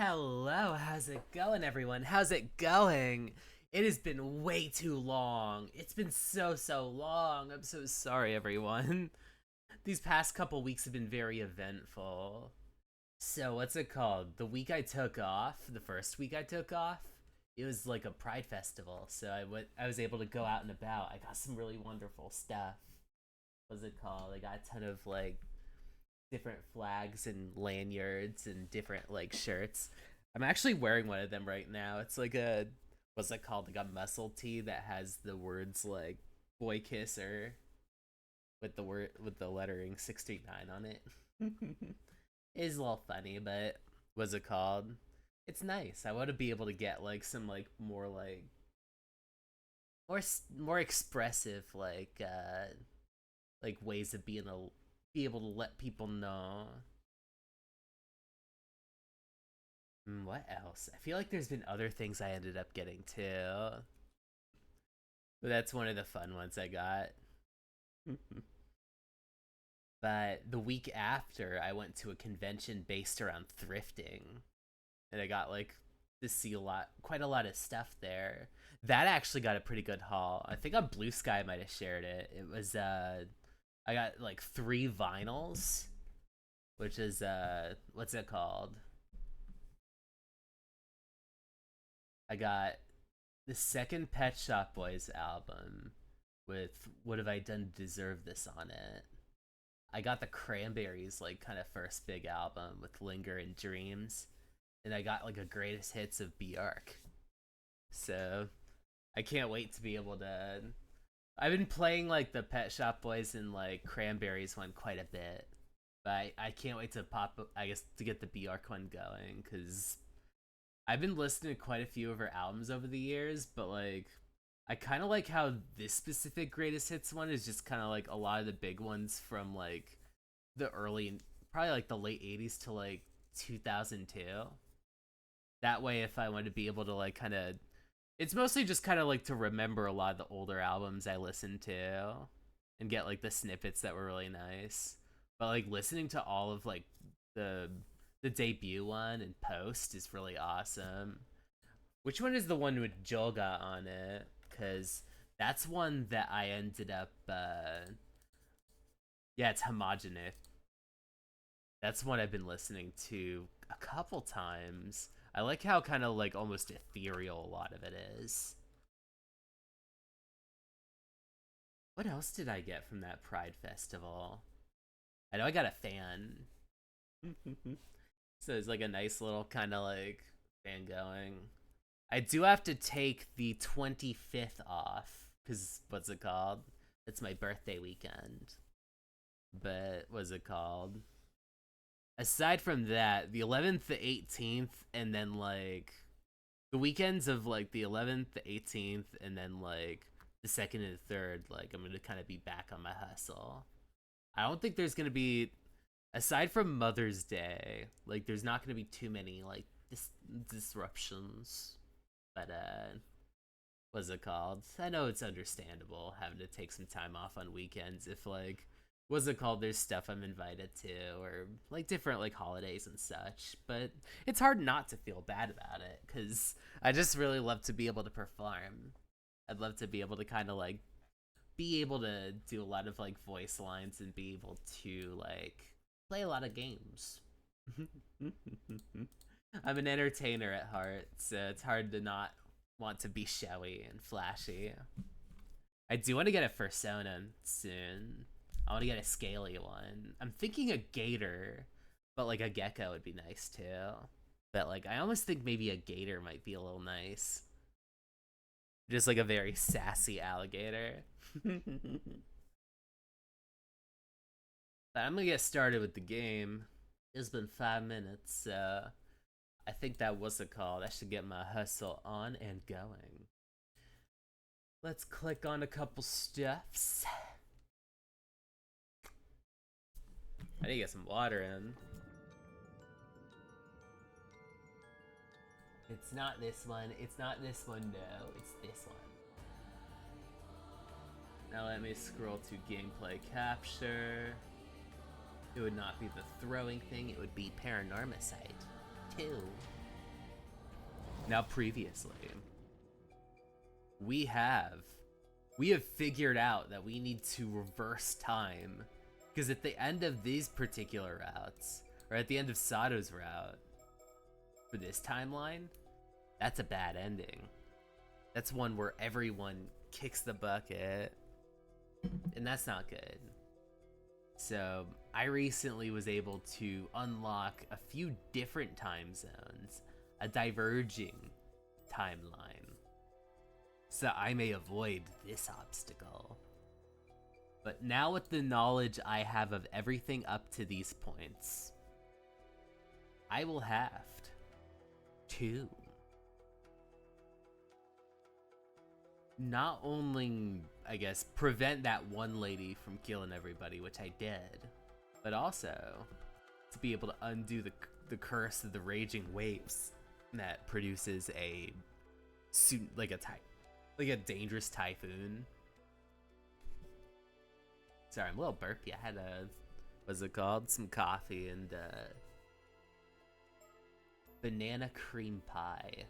Hello, how's it going, everyone? How's it going? It has been way too long. It's been so long. I'm so sorry, everyone. These past couple weeks have been very eventful. So, what's it called? The week I took off, the first week I took off, it was like a pride festival. So, I was able to go out and about. I got some really wonderful stuff. What's it called? I got a ton of like different flags and lanyards and different like shirts. I'm actually wearing one of them right now. It's like a what's it called? Like a muscle tee that has the words like boy kisser with the lettering 639 on it. It is a little funny, but what's it called? It's nice. I want to be able to get like some like more expressive like ways of be able to let people know. What else? I feel like there's been other things I ended up getting too. But that's one of the fun ones I got. But the week after, I went to a convention based around thrifting. And I got like to see quite a lot of stuff there. That actually got a pretty good haul. I think on Blue Sky I might have shared it. It was I got like 3 vinyls, which is what's it called? I got the second Pet Shop Boys album with "What Have I Done to Deserve This" on it. I got the Cranberries like kind of first big album with "Linger and Dreams," and I got like a greatest hits of Bjork. So I can't wait to be able to. I've been playing like the Pet Shop Boys and like Cranberries one quite a bit, but I can't wait to I guess to get the Bjork one going because I've been listening to quite a few of her albums over the years, but like I kind of like how this specific greatest hits one is just kind of like a lot of the big ones from like the early, probably like the late 80s to like 2002. That way, if I want to be able to like kind of, it's mostly just kind of like to remember a lot of the older albums I listened to and get like the snippets that were really nice. But like listening to all of like the the debut one and Post is really awesome. Which one is the one with Joga on it? Because that's one that I ended up. Yeah, it's Homogenous. That's one I've been listening to a couple times. I like how kind of like almost ethereal a lot of it is. What else did I get from that Pride Festival? I know I got a fan. So it's like a nice little kind of like fan going. I do have to take the 25th off because what's it called? It's my birthday weekend. But what's it called? Aside from that, the 11th, the 18th, and then like the weekends of like the 11th, the 18th, and then like the second and the third, like I'm gonna kind of be back on my hustle. I don't think there's gonna be, aside from Mother's Day, like there's not gonna be too many like disruptions. But what's it called? I know it's understandable having to take some time off on weekends if like what's it called? There's stuff I'm invited to or like different like holidays and such. But it's hard not to feel bad about it because I just really love to be able to perform. I'd love to be able to kind of like be able to do a lot of like voice lines and be able to like play a lot of games. I'm an entertainer at heart, so it's hard to not want to be showy and flashy. I do want to get a Fursona soon. I want to get a scaly one. I'm thinking a gator, but like a gecko would be nice too. But like I almost think maybe a gator might be a little nice. Just like a very sassy alligator. But I'm gonna get started with the game. It's been 5 minutes, so I think that was a call. I should get my hustle on and going. Let's click on a couple stuffs. I need to get some water in. It's not this one. It's not this one, no. It's this one. Now let me scroll to gameplay capture. It would not be the throwing thing, it would be Paranormasight 2. Now previously, we have figured out that we need to reverse time, because at the end of these particular routes, or at the end of Sato's route, for this timeline, that's a bad ending. That's one where everyone kicks the bucket, and that's not good. So I recently was able to unlock a few different time zones, a diverging timeline, so I may avoid this obstacle. But now with the knowledge I have of everything up to these points, I will have to not only, I guess, prevent that one lady from killing everybody, which I did, but also to be able to undo the curse of the raging waves that produces a like a dangerous typhoon. Sorry, I'm a little burpy. I had what's it called? Some coffee and banana cream pie,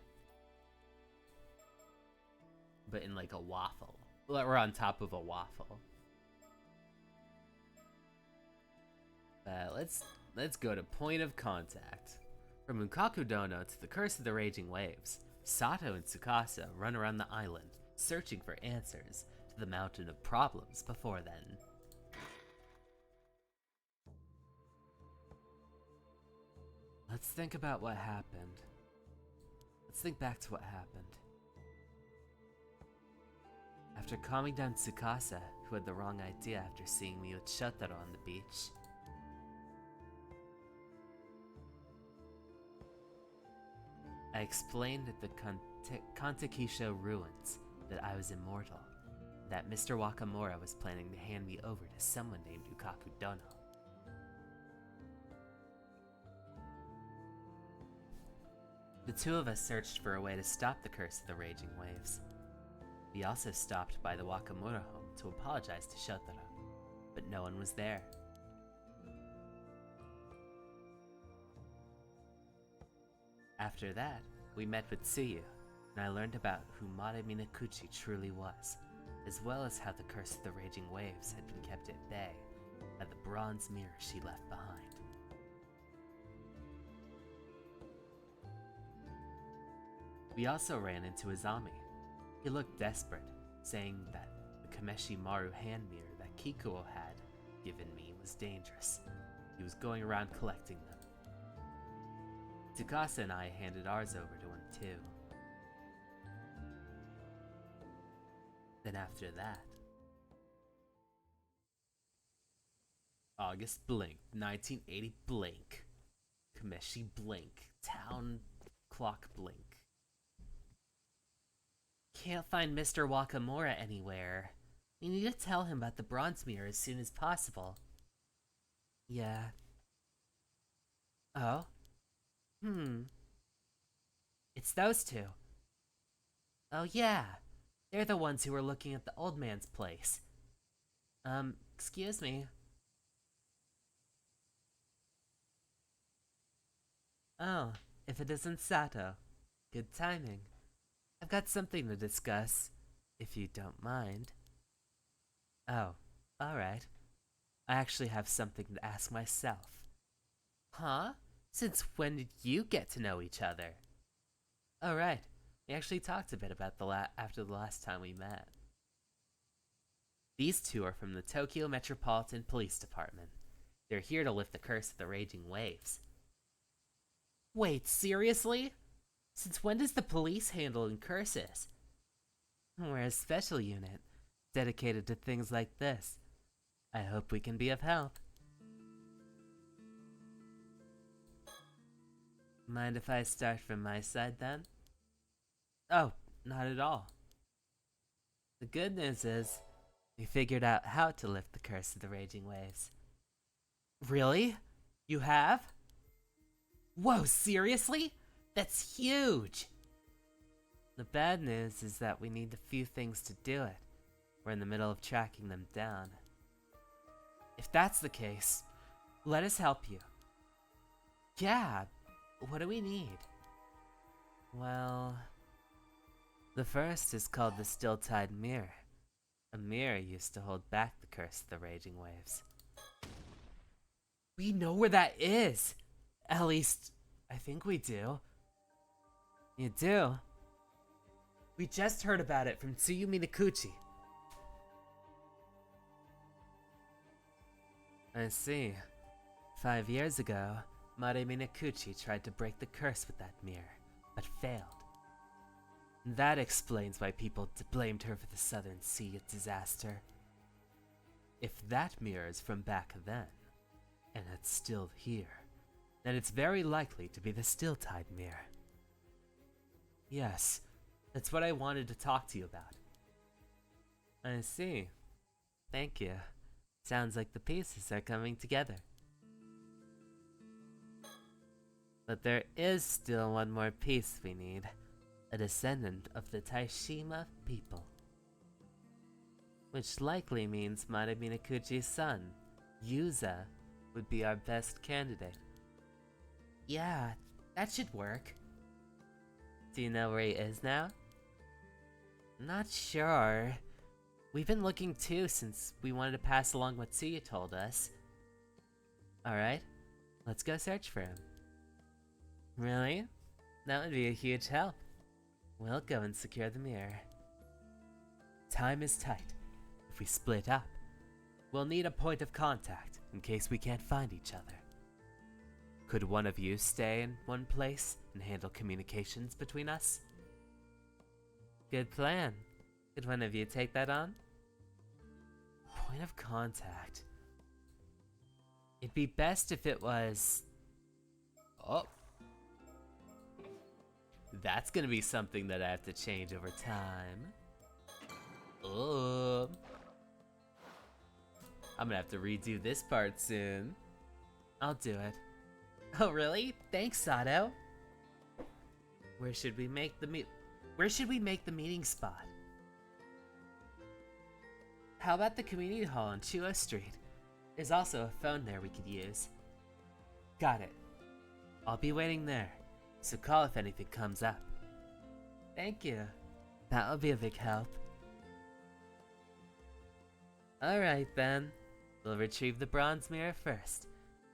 but in like a waffle. We're on top of a waffle. Let's go to point of contact. From Unkaku Dono to the Curse of the Raging Waves, Sato and Tsukasa run around the island, searching for answers to the mountain of problems before then. Let's think about what happened. Let's think back to what happened. After calming down Tsukasa, who had the wrong idea after seeing me with Shotaro on the beach, I explained at the Kantakisho ruins that I was immortal, and that Mr. Wakamura was planning to hand me over to someone named Ukaku Dono. The two of us searched for a way to stop the curse of the raging waves. We also stopped by the Wakamura home to apologize to Shotaro, but no one was there. After that, we met with Tsuyu, and I learned about who Mare Minakuchi truly was, as well as how the curse of the raging waves had been kept at bay by the bronze mirror she left behind. We also ran into Izami. He looked desperate, saying that the Kameshi Maru hand mirror that Kikuo had given me was dangerous. He was going around collecting them. Tsukasa and I handed ours over to him too. Then after that, August Blink, 1980 Blink, Kameshi Blink, Town Clock Blink. Can't find Mr. Wakamura anywhere. We need to tell him about the bronze mirror as soon as possible. Yeah. Oh? It's those two. Oh yeah. They're the ones who were looking at the old man's place. Excuse me. Oh, if it isn't Sato. Good timing. I've got something to discuss, if you don't mind. Oh, alright. I actually have something to ask myself. Huh? Since when did you get to know each other? Oh, right. We actually talked a bit about after the last time we met. These two are from the Tokyo Metropolitan Police Department. They're here to lift the curse of the raging waves. Wait, seriously? Since when does the police handle curses? We're a special unit, dedicated to things like this. I hope we can be of help. Mind if I start from my side then? Oh, not at all. The good news is, we figured out how to lift the curse of the raging waves. Really? You have? Whoa, seriously? That's huge! The bad news is that we need a few things to do it. We're in the middle of tracking them down. If that's the case, let us help you. Yeah, what do we need? Well, the first is called the Still-Tide Mirror. A mirror used to hold back the curse of the raging waves. We know where that is! At least, I think we do. You do? We just heard about it from Tsuyumi Nikuchi. I see. 5 years ago, Maremi Nikuchi tried to break the curse with that mirror, but failed. That explains why people blamed her for the Southern Sea disaster. If that mirror is from back then, and it's still here, then it's very likely to be the Still-Tide Mirror. Yes, that's what I wanted to talk to you about. I see. Thank you. Sounds like the pieces are coming together. But there is still one more piece we need. A descendant of the Taishima people. Which likely means Maremi Nikuchi's son, Yuza, would be our best candidate. Yeah, that should work. Do you know where he is now? Not sure. We've been looking too since we wanted to pass along what Tsuya told us. Alright, let's go search for him. Really? That would be a huge help. We'll go and secure the mirror. Time is tight. If we split up, we'll need a point of contact in case we can't find each other. Could one of you stay in one place and handle communications between us? Good plan. Could one of you take that on? Point of contact. It'd be best if it was... Oh. That's gonna be something that I have to change over time. Oh. I'm gonna have to redo this part soon. I'll do it. Oh really? Thanks, Sato. Where should we make the meeting spot? How about the community hall on Chuo Street? There's also a phone there we could use. Got it. I'll be waiting there, so call if anything comes up. Thank you. That'll be a big help. Alright then. We'll retrieve the bronze mirror first,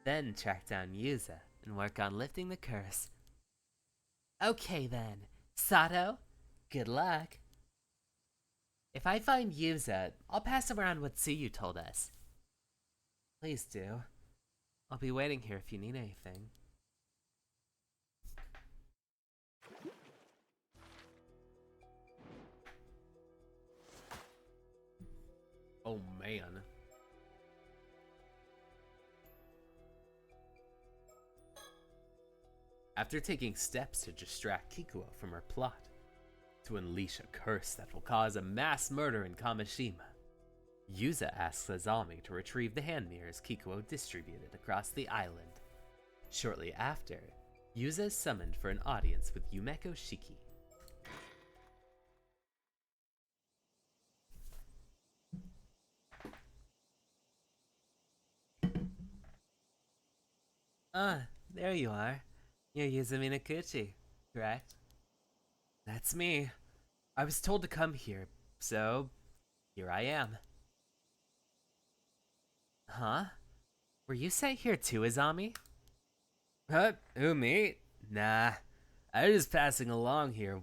then track down Yuza and work on lifting the curse. Okay then. Sato, good luck. If I find Yuza, I'll pass around what Tsuyu told us. Please do. I'll be waiting here if you need anything. Oh man. After taking steps to distract Kikuo from her plot, to unleash a curse that will cause a mass murder in Kamishima, Yuza asks Azami to retrieve the hand mirrors Kikuo distributed across the island. Shortly after, Yuza is summoned for an audience with Yumeko Shiki. There you are. You're Yuzumi Nikuchi, correct? That's me. I was told to come here, so here I am. Huh? Were you sent here too, Azami? Who, me? Nah. I was just passing along here.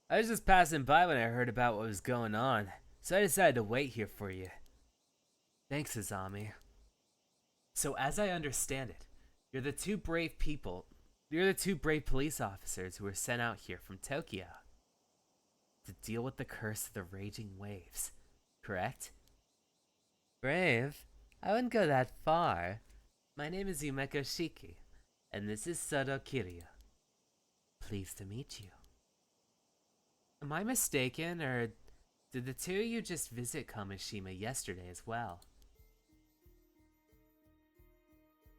I was just passing by when I heard about what was going on, so I decided to wait here for you. Thanks, Azami. So as I understand it, you're the two brave police officers who were sent out here from Tokyo to deal with the curse of the raging waves, correct? Brave? I wouldn't go that far. My name is Yumeko Shiki, and this is Soto Kiryu. Pleased to meet you. Am I mistaken, or did the two of you just visit Kamishima yesterday as well?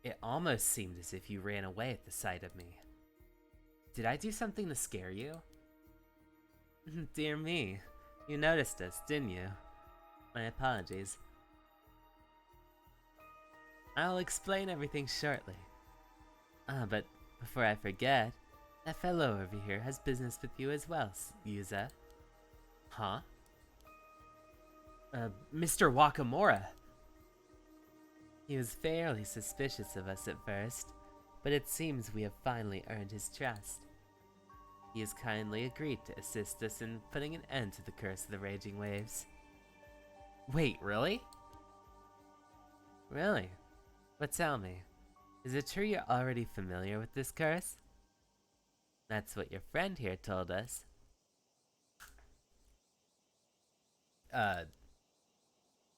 It almost seemed as if you ran away at the sight of me. Did I do something to scare you? Dear me, you noticed us, didn't you? My apologies. I'll explain everything shortly. But before I forget, That fellow over here has business with you as well, Yuza. Huh? Mr. Wakamura. He was fairly suspicious of us at first, but it seems we have finally earned his trust. He has kindly agreed to assist us in putting an end to the curse of the raging waves. Wait, really? Really? But tell me, is it true you're already familiar with this curse? That's what your friend here told us.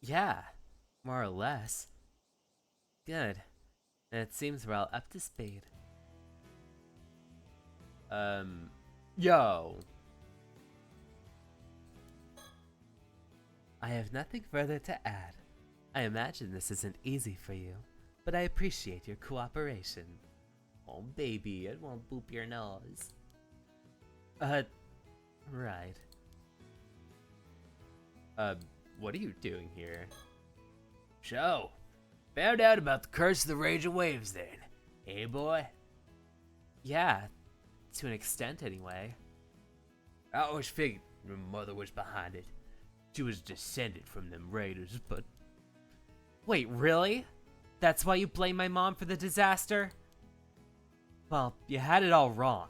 Yeah, more or less. Good. And it seems we're all up to speed. Yo. I have nothing further to add. I imagine this isn't easy for you, but I appreciate your cooperation. Oh, baby, I won't boop your nose. Right. What are you doing here? So, found out about the curse of the raging waves then, eh, boy? Yeah, to an extent anyway. I always figured your mother was behind it. She was descended from them raiders, but... Wait, really? That's why you blame my mom for the disaster? Well, you had it all wrong.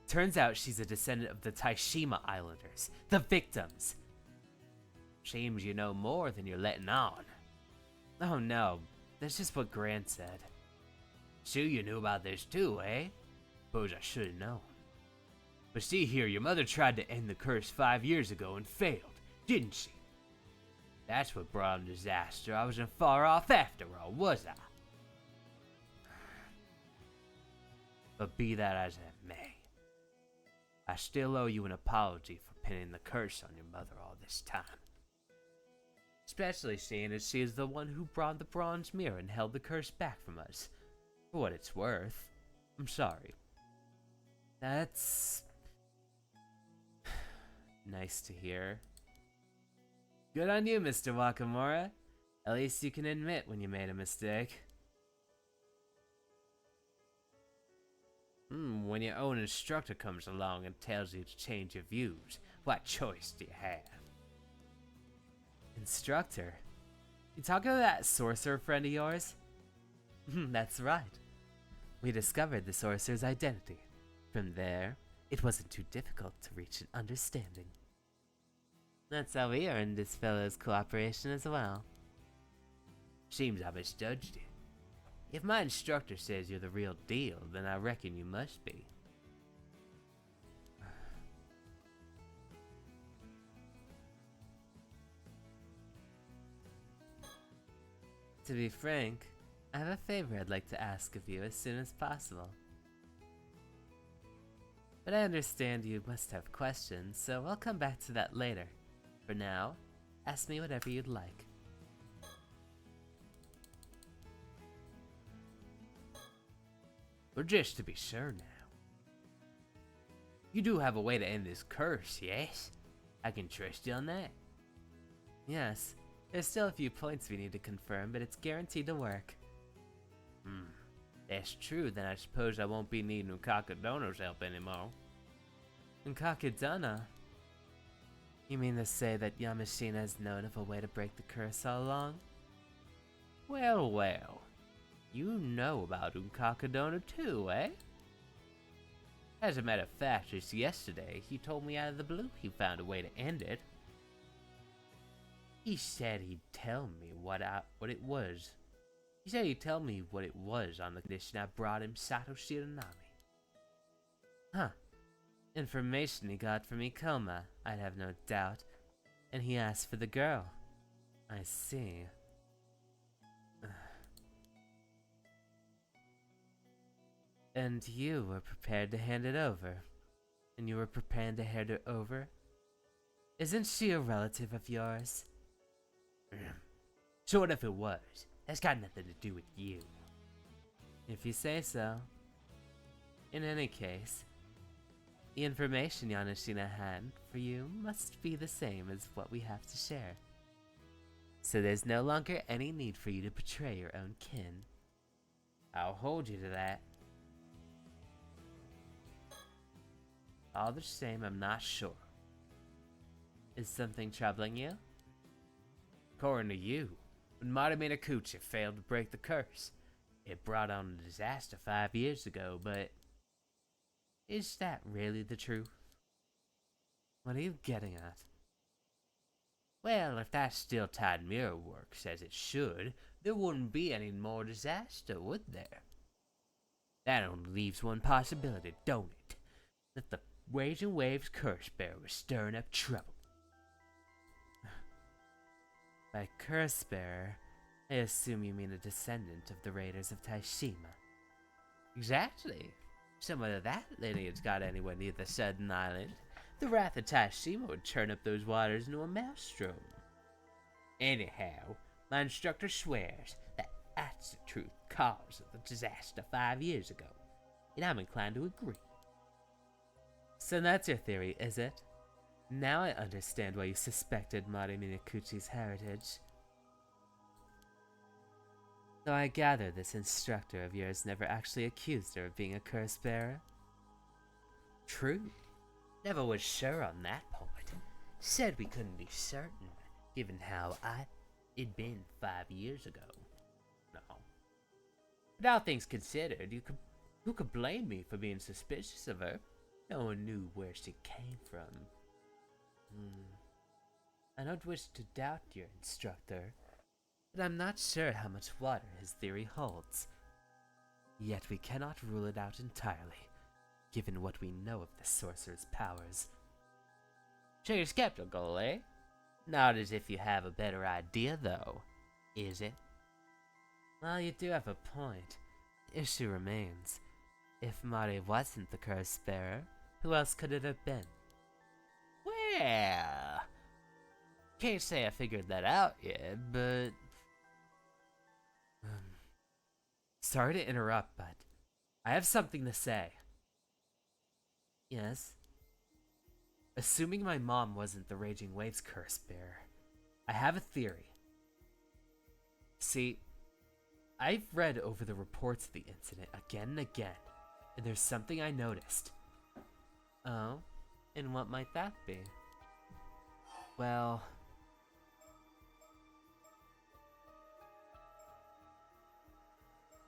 Turns out she's a descendant of the Taishima Islanders, the victims. Seems you know more than you're letting on. Oh no, that's just what Grant said. So you knew about this too, eh? Suppose I should've known. But see here, your mother tried to end the curse 5 years ago and failed, didn't she? That's what brought on disaster. I wasn't far off after all, was I? But be that as it may, I still owe you an apology for pinning the curse on your mother all this time. Especially seeing as she is the one who brought the bronze mirror and held the curse back from us. For what it's worth, I'm sorry. That's... nice to hear. Good on you, Mr. Wakamura. At least you can admit when you made a mistake. When your own instructor comes along and tells you to change your views, what choice do you have? Instructor? You talking about that sorcerer friend of yours? That's right. We discovered the sorcerer's identity. From there, it wasn't too difficult to reach an understanding. That's how we earned this fellow's cooperation as well. Seems I misjudged you. If my instructor says you're the real deal, then I reckon you must be. To be frank, I have a favor I'd like to ask of you as soon as possible. But I understand you must have questions, so I'll come back to that later. For now, ask me whatever you'd like. But just to be sure now. You do have a way to end this curse, yes? I can trust you on that. Yes, there's still a few points we need to confirm, but it's guaranteed to work. That's true, then I suppose I won't be needing Ukakadono's help anymore. Ukakadona? You mean to say that Yamashina has known of a way to break the curse all along? Well, well. You know about Ukakadona too, eh? As a matter of fact, just yesterday, he told me out of the blue he found a way to end it. He said he'd tell me what it was. He said he'd tell me what it was on the condition I brought him Sato Shiranami. Huh. Information he got from Ikoma, I'd have no doubt. And he asked for the girl. I see. And you were prepared to hand it over. And you were prepared to hand it over? Isn't she a relative of yours? So what if it was? That's got nothing to do with you. If you say so. In any case, the information Yamashina had for you must be the same as what we have to share. So there's no longer any need for you to betray your own kin. I'll hold you to that. All the same, I'm not sure. Is something troubling you? According to you, when Marty Minakuchi failed to break the curse, it brought on a disaster 5 years ago, but is that really the truth? What are you getting at? Well, if that steel-tied mirror works as it should, there wouldn't be any more disaster, would there? That only leaves one possibility, don't it? That the Raging Waves curse bearer was stirring up trouble. By curse bearer, I assume you mean a descendant of the raiders of Taishima. Exactly. Someone of that lineage got anywhere near the Sudden Island, the wrath of Taishima would turn up those waters into a maelstrom. Anyhow, my instructor swears that that's the true cause of the disaster 5 years ago, and I'm inclined to agree. So that's your theory, is it? Now I understand why you suspected Mari Minakuchi's heritage. Though I gather this instructor of yours never actually accused her of being a curse bearer. True. Never was sure on that point. Said we couldn't be certain, given how it'd been 5 years ago. No. But all things considered, who could blame me for being suspicious of her? No one knew where she came from. I don't wish to doubt your instructor, but I'm not sure how much water his theory holds. Yet we cannot rule it out entirely, given what we know of the sorcerer's powers. So you're skeptical, eh? Not as if you have a better idea, though, is it? Well, you do have a point. The issue remains. If Mari wasn't the curse bearer, who else could it have been? Well, can't say I figured that out yet, but... Sorry to interrupt, but I have something to say. Yes? Assuming my mom wasn't the Raging Waves curse bearer, I have a theory. See, I've read over the reports of the incident again and again, and there's something I noticed. Oh? And what might that be? Well...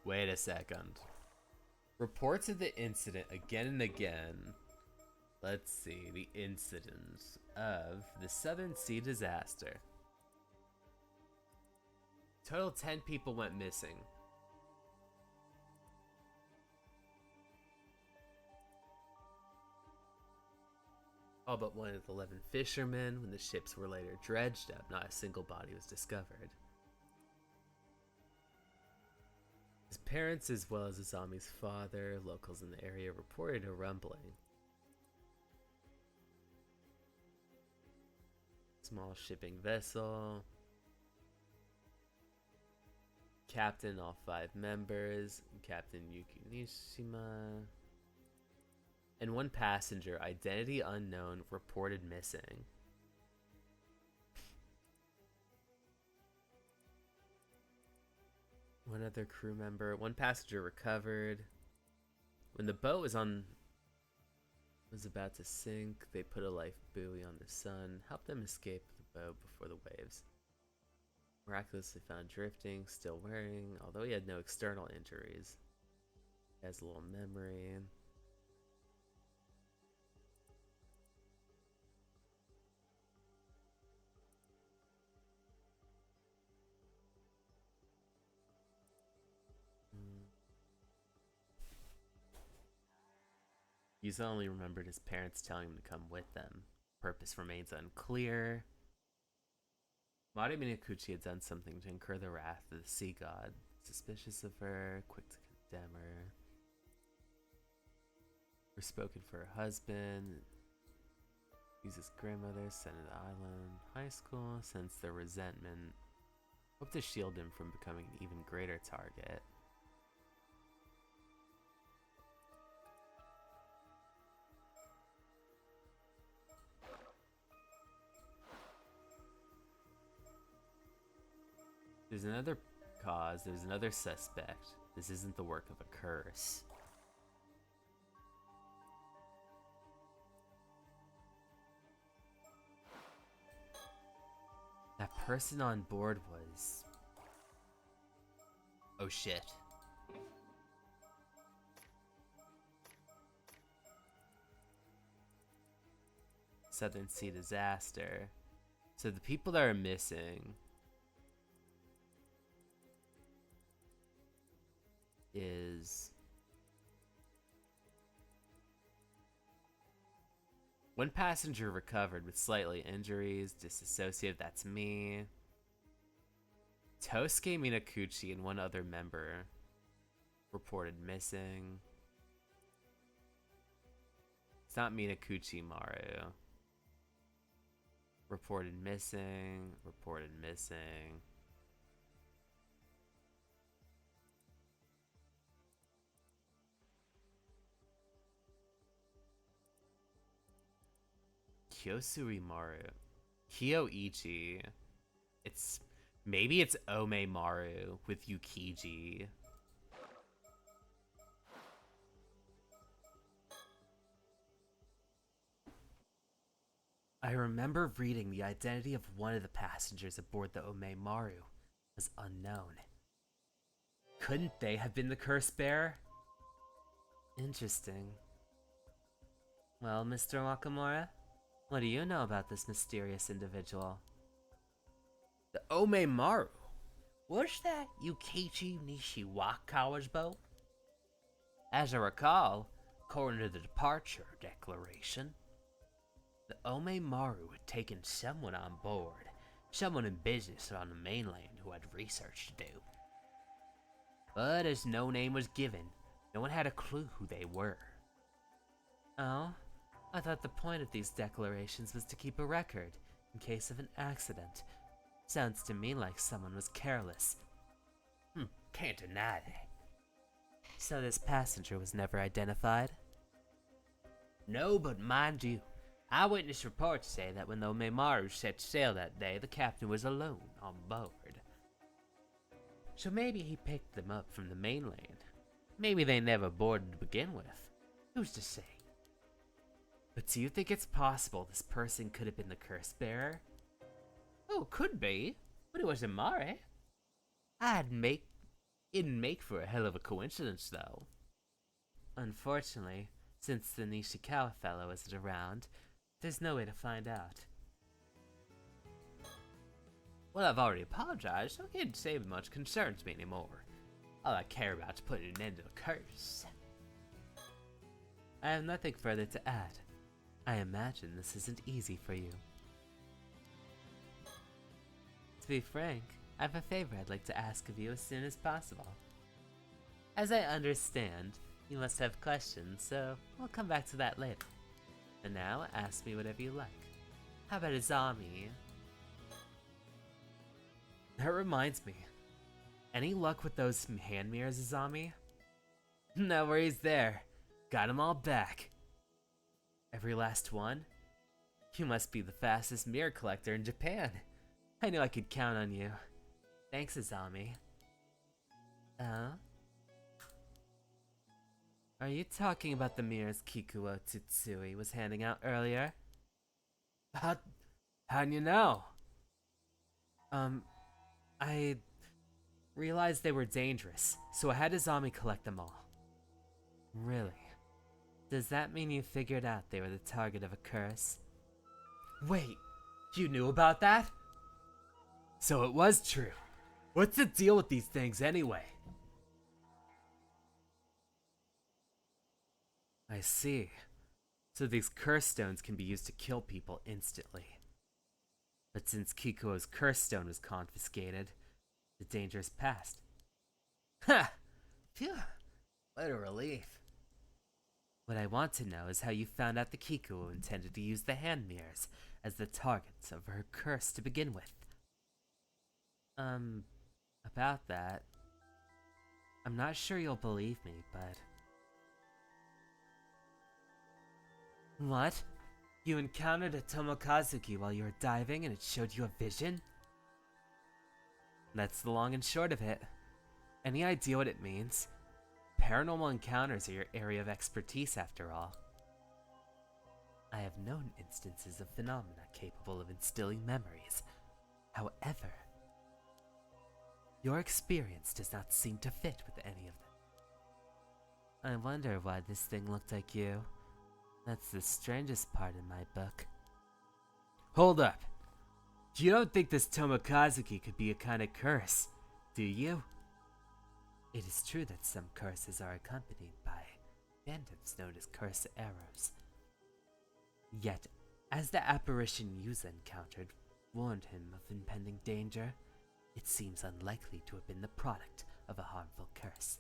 Wait a second. Reports of the incident again and again. Let's see, the incident of the Southern Sea disaster. Total 10 people went missing. All but one of the 11 fishermen. When the ships were later dredged up, not a single body was discovered. His parents, as well as Azami's father, locals in the area reported a rumbling. Small shipping vessel. Captain, all 5 members. Captain Yuki Nishima. And 1 passenger, identity unknown, reported missing. One other crew member. 1 passenger recovered. When the boat was about to sink, they put a life buoy on the sun, helped them escape the boat before the waves. Miraculously found drifting, still wearing, although he had no external injuries. He has a little memory. He's only remembered his parents telling him to come with them. Purpose remains unclear. Mari Minakuchi had done something to incur the wrath of the sea god. Suspicious of her, quick to condemn her. Were spoken for her husband. He's his grandmother, sent to the island. High school, sense their resentment. Hope to shield him from becoming an even greater target. There's another cause, there's another suspect. This isn't the work of a curse. person on board was... Oh shit. Southern Sea disaster. So the people that are missing is one passenger recovered with slightly injuries, disassociated, that's me. Tosuke Minakuchi and one other member reported missing. It's not Minakuchi Maru. Reported missing, reported missing. Kyosuri Maru. Kyoichi. Maybe it's Ome Maru with Yukiji. I remember reading the identity of one of the passengers aboard the Ome Maru was unknown. Couldn't they have been the curse bearer? Interesting. Well, Mr. Wakamura, what do you know about this mysterious individual? The Ome Maru? Was that Yukichi Nishiwakawa's boat? As I recall, according to the departure declaration, the Ome Maru had taken someone on board, someone in business on the mainland who had research to do. But as no name was given, no one had a clue who they were. Oh? I thought the point of these declarations was to keep a record, in case of an accident. Sounds to me like someone was careless. Can't deny that. So this passenger was never identified? No, but mind you, eyewitness reports say that when the Omemaru set sail that day, the captain was alone on board. So maybe he picked them up from the mainland. Maybe they never boarded to begin with. Who's to say? But do you think it's possible this person could have been the curse bearer? Oh, could be, but it was Amare. It'd make for a hell of a coincidence, though. Unfortunately, since the Nishikawa fellow isn't around, there's no way to find out. Well, I've already apologized, so I can't say much concerns me anymore. All I care about is putting an end to the curse. I have nothing further to add. I imagine this isn't easy for you. To be frank, I have a favor I'd like to ask of you as soon as possible. As I understand, you must have questions, so we'll come back to that later. And now, ask me whatever you like. How about Izami? That reminds me. Any luck with those hand mirrors, Izami? No worries there. Got 'em all back. Every last one? You must be the fastest mirror collector in Japan. I knew I could count on you. Thanks, Izami. Are you talking about the mirrors Kikuo Tsutsui was handing out earlier? How'd you know? I realized they were dangerous, so I had Izami collect them all. Really? Does that mean you figured out they were the target of a curse? Wait, you knew about that? So it was true. What's the deal with these things anyway? I see. So these curse stones can be used to kill people instantly. But since Kikuo's curse stone was confiscated, the danger is past. Ha! Phew! What a relief. What I want to know is how you found out the Kikuo intended to use the hand mirrors as the targets of her curse to begin with. About that, I'm not sure you'll believe me, but... What? You encountered a Tomokazuki while you were diving and it showed you a vision? That's the long and short of it. Any idea what it means? Paranormal encounters are your area of expertise, after all. I have known instances of phenomena capable of instilling memories, However, your experience does not seem to fit with any of them. I wonder why this thing looked like you. That's the strangest part in my book. Hold up. You don't think this Tomokazuki could be a kind of curse, do you? It is true that some curses are accompanied by phantoms known as curse arrows. Yet, as the apparition Yuza encountered warned him of impending danger, it seems unlikely to have been the product of a harmful curse.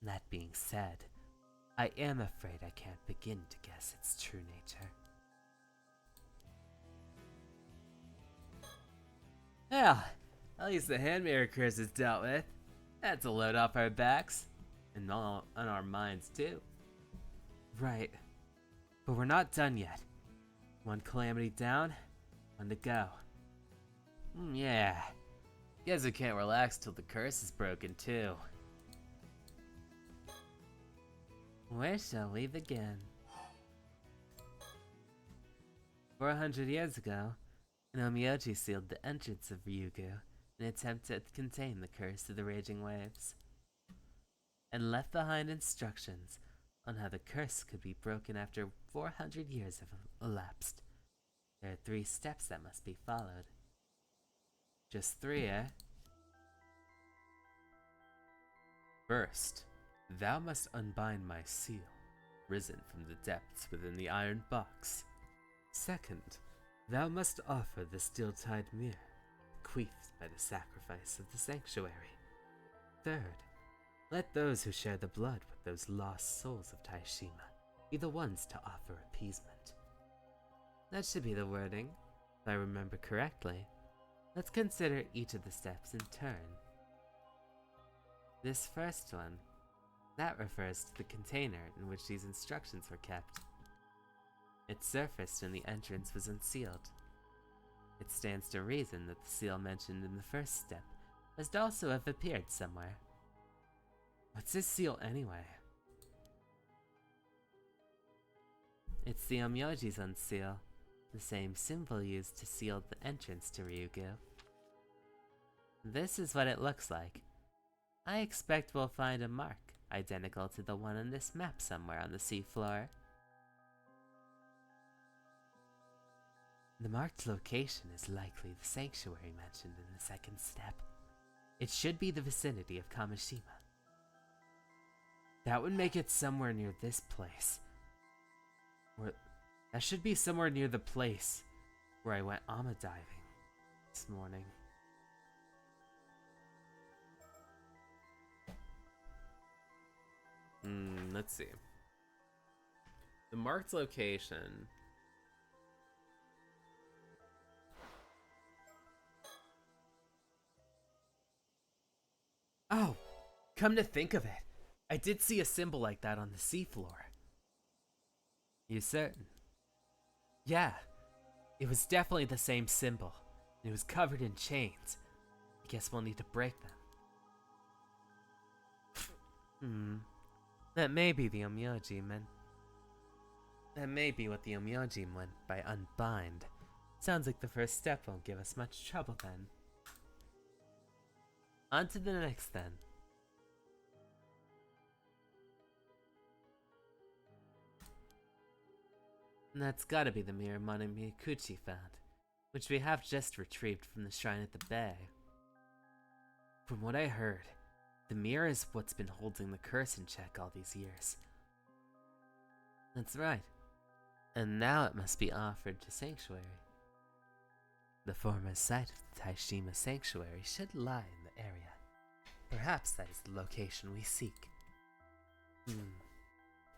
That being said, I am afraid I can't begin to guess its true nature. Well, at least the hand mirror curse is dealt with. That's a load off our backs. And on our minds, too. Right. But we're not done yet. One calamity down, one to go. Yeah. Guess we can't relax till the curse is broken, too. Where shall we begin? 400 years ago, an Omyoji sealed the entrance of Ryugu in an attempt to contain the curse of the raging waves, and left behind instructions on how the curse could be broken after 400 years have elapsed. There are 3 steps that must be followed. Just 3, eh? First, thou must unbind my seal, risen from the depths within the iron box. Second, thou must offer the steel-tied mirror, bequeathed by the sacrifice of the sanctuary. Third, let those who share the blood with those lost souls of Taishima be the ones to offer appeasement. That should be the wording, if I remember correctly. Let's consider each of the steps in turn. This first one, that refers to the container in which these instructions were kept. It surfaced when the entrance was unsealed. It stands to reason that the seal mentioned in the first step must also have appeared somewhere. What's this seal anyway? It's the Omyoji's unseal, the same symbol used to seal the entrance to Ryugu. This is what it looks like. I expect we'll find a mark identical to the one on this map somewhere on the seafloor. The marked location is likely the sanctuary mentioned in the second step. It should be the vicinity of Kamishima. That would make it somewhere near this place. That should be somewhere near the place where I went ama diving this morning. Let's see. The marked location. Oh, come to think of it, I did see a symbol like that on the seafloor. You certain? Yeah, it was definitely the same symbol. It was covered in chains. I guess we'll need to break them. That may be the Omyoji meant. That may be what the Omyoji meant by unbind. Sounds like the first step won't give us much trouble then. On to the next then. And that's gotta be the mirror Monomiyukuchi found, which we have just retrieved from the shrine at the bay. From what I heard, the mirror is what's been holding the curse in check all these years. That's right. And now it must be offered to Sanctuary. The former site of the Taishima Sanctuary should lie in the area. Perhaps that is the location we seek.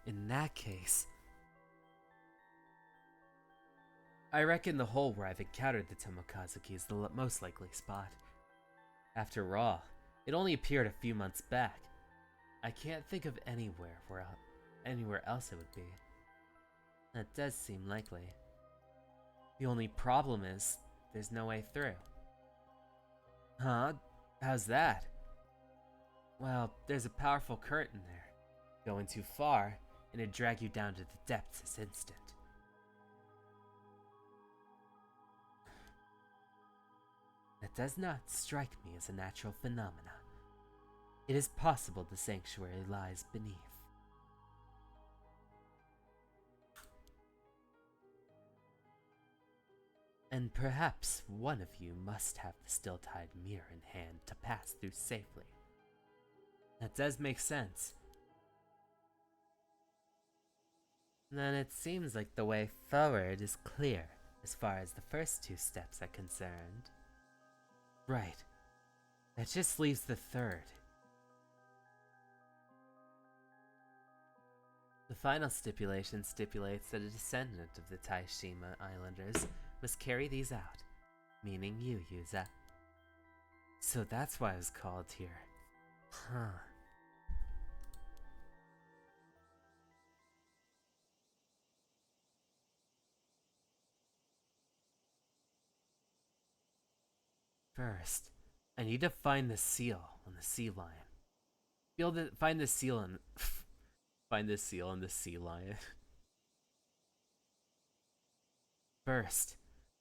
In that case, I reckon the hole where I've encountered the Tomokazuki is the most likely spot. After all, it only appeared a few months back. I can't think of anywhere else it would be. That does seem likely. The only problem is, there's no way through. Huh? How's that? Well, there's a powerful current in there. Going too far, and it'd drag you down to the depths this instant. that does not strike me as a natural phenomena. It is possible the sanctuary lies beneath. And perhaps one of you must have the still-tide mirror in hand to pass through safely. That does make sense. Then it seems like the way forward is clear as far as the first two steps are concerned. Right. That just leaves the third. The final stipulation stipulates that a descendant of the Taishima Islanders must carry these out, meaning you, Yuza. So that's why I was called here. Huh. First, I need to find the seal on the sea lion. Find the seal on find the seal on the sea lion. First,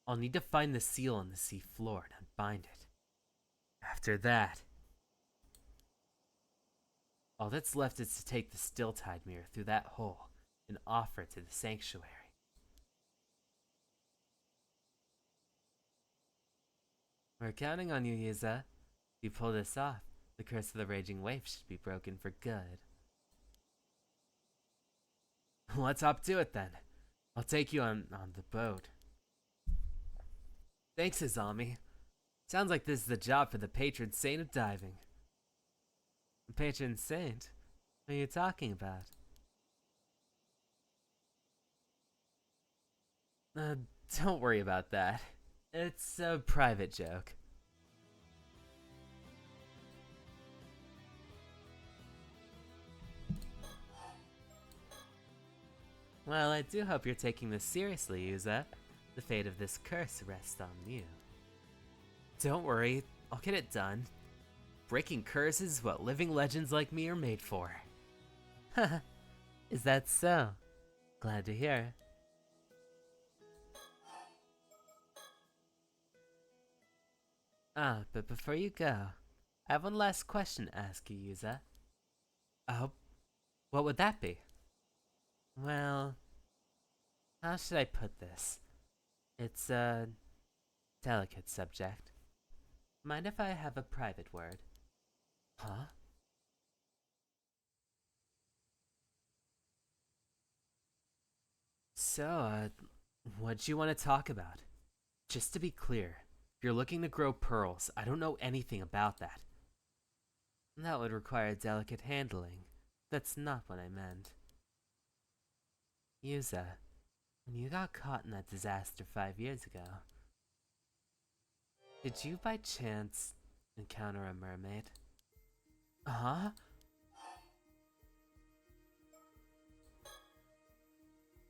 I'll need to find the seal on the sea floor and unbind it. After that, all that's left is to take the still-tide mirror through that hole and offer it to the sanctuary. We're counting on you, Yuza. If you pull this off, the curse of the raging wave should be broken for good. Let's hop to it then. I'll take you on the boat. Thanks, Izami. Sounds like this is the job for the patron saint of diving. The patron saint? What are you talking about? Don't worry about that. It's a private joke. Well, I do hope you're taking this seriously, Yuza. The fate of this curse rests on you. Don't worry, I'll get it done. Breaking curses is what living legends like me are made for. Haha, is that so? Glad to hear. But before you go, I have one last question to ask you, Yuza. Oh, what would that be? Well, how should I put this? It's a delicate subject. Mind if I have a private word? Huh? So, what'd you want to talk about? Just to be clear, if you're looking to grow pearls, I don't know anything about that. That would require delicate handling. That's not what I meant. Yuza, when you got caught in that disaster 5 years ago, did you by chance encounter a mermaid? Huh?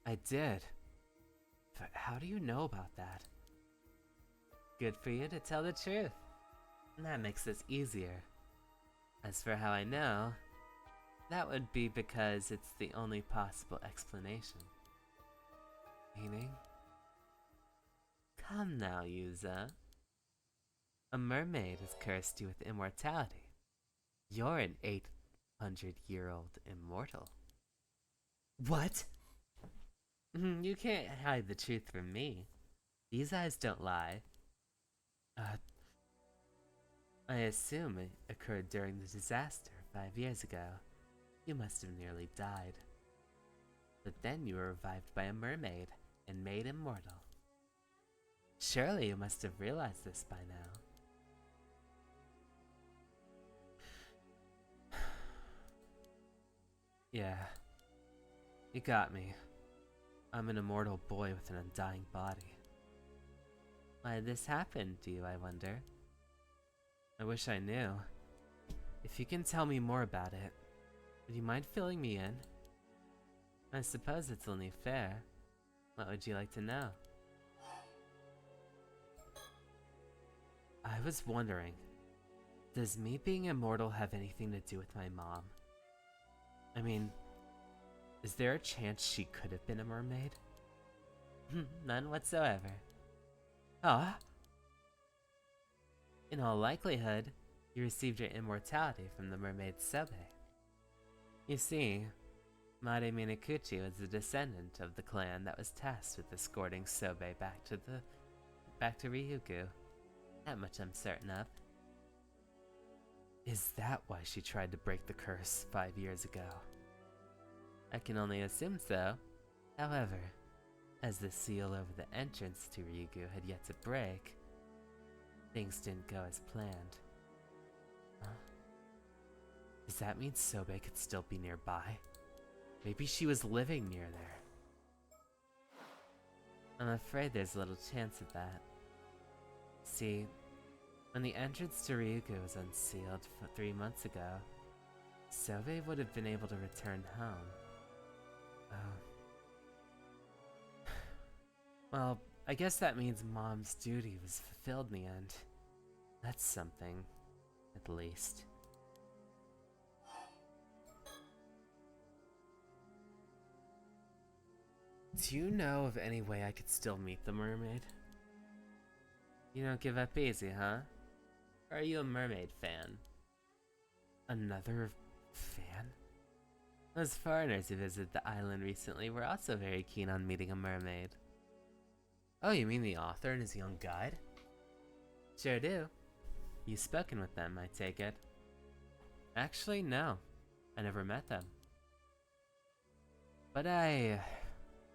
I did. But how do you know about that? Good for you to tell the truth. That makes this easier. As for how I know, that would be because it's the only possible explanation. Meaning? Come now, Yuza. A mermaid has cursed you with immortality. You're an 800-year-old immortal. What? You can't hide the truth from me. These eyes don't lie. I assume it occurred during the disaster 5 years ago. You must have nearly died. But then you were revived by a mermaid and made immortal. Surely you must have realized this by now. Yeah, you got me. I'm an immortal boy with an undying body. Why did this happen, do you, I wonder? I wish I knew. If you can tell me more about it, would you mind filling me in? I suppose it's only fair. What would you like to know? I was wondering, does me being immortal have anything to do with my mom? I mean, is there a chance she could have been a mermaid? None whatsoever. Ah? In all likelihood, you received your immortality from the mermaid Sobe. You see, Mare Minakuchi was a descendant of the clan that was tasked with escorting Sobe back to Ryugu. That much I'm certain of. Is that why she tried to break the curse 5 years ago? I can only assume so. However, as the seal over the entrance to Ryugu had yet to break, things didn't go as planned. Huh? Does that mean Sobe could still be nearby? Maybe she was living near there. I'm afraid there's little chance of that. See, when the entrance to Ryugu was unsealed 3 months ago, Sobe would have been able to return home. Oh. Well, I guess that means Mom's duty was fulfilled in the end. That's something, at least. Do you know of any way I could still meet the mermaid? You don't give up easy, huh? Or are you a mermaid fan? Another fan? Those foreigners who visited the island recently were also very keen on meeting a mermaid. Oh, you mean the author and his young guide? Sure do. You've spoken with them, I take it. Actually, no. I never met them. But I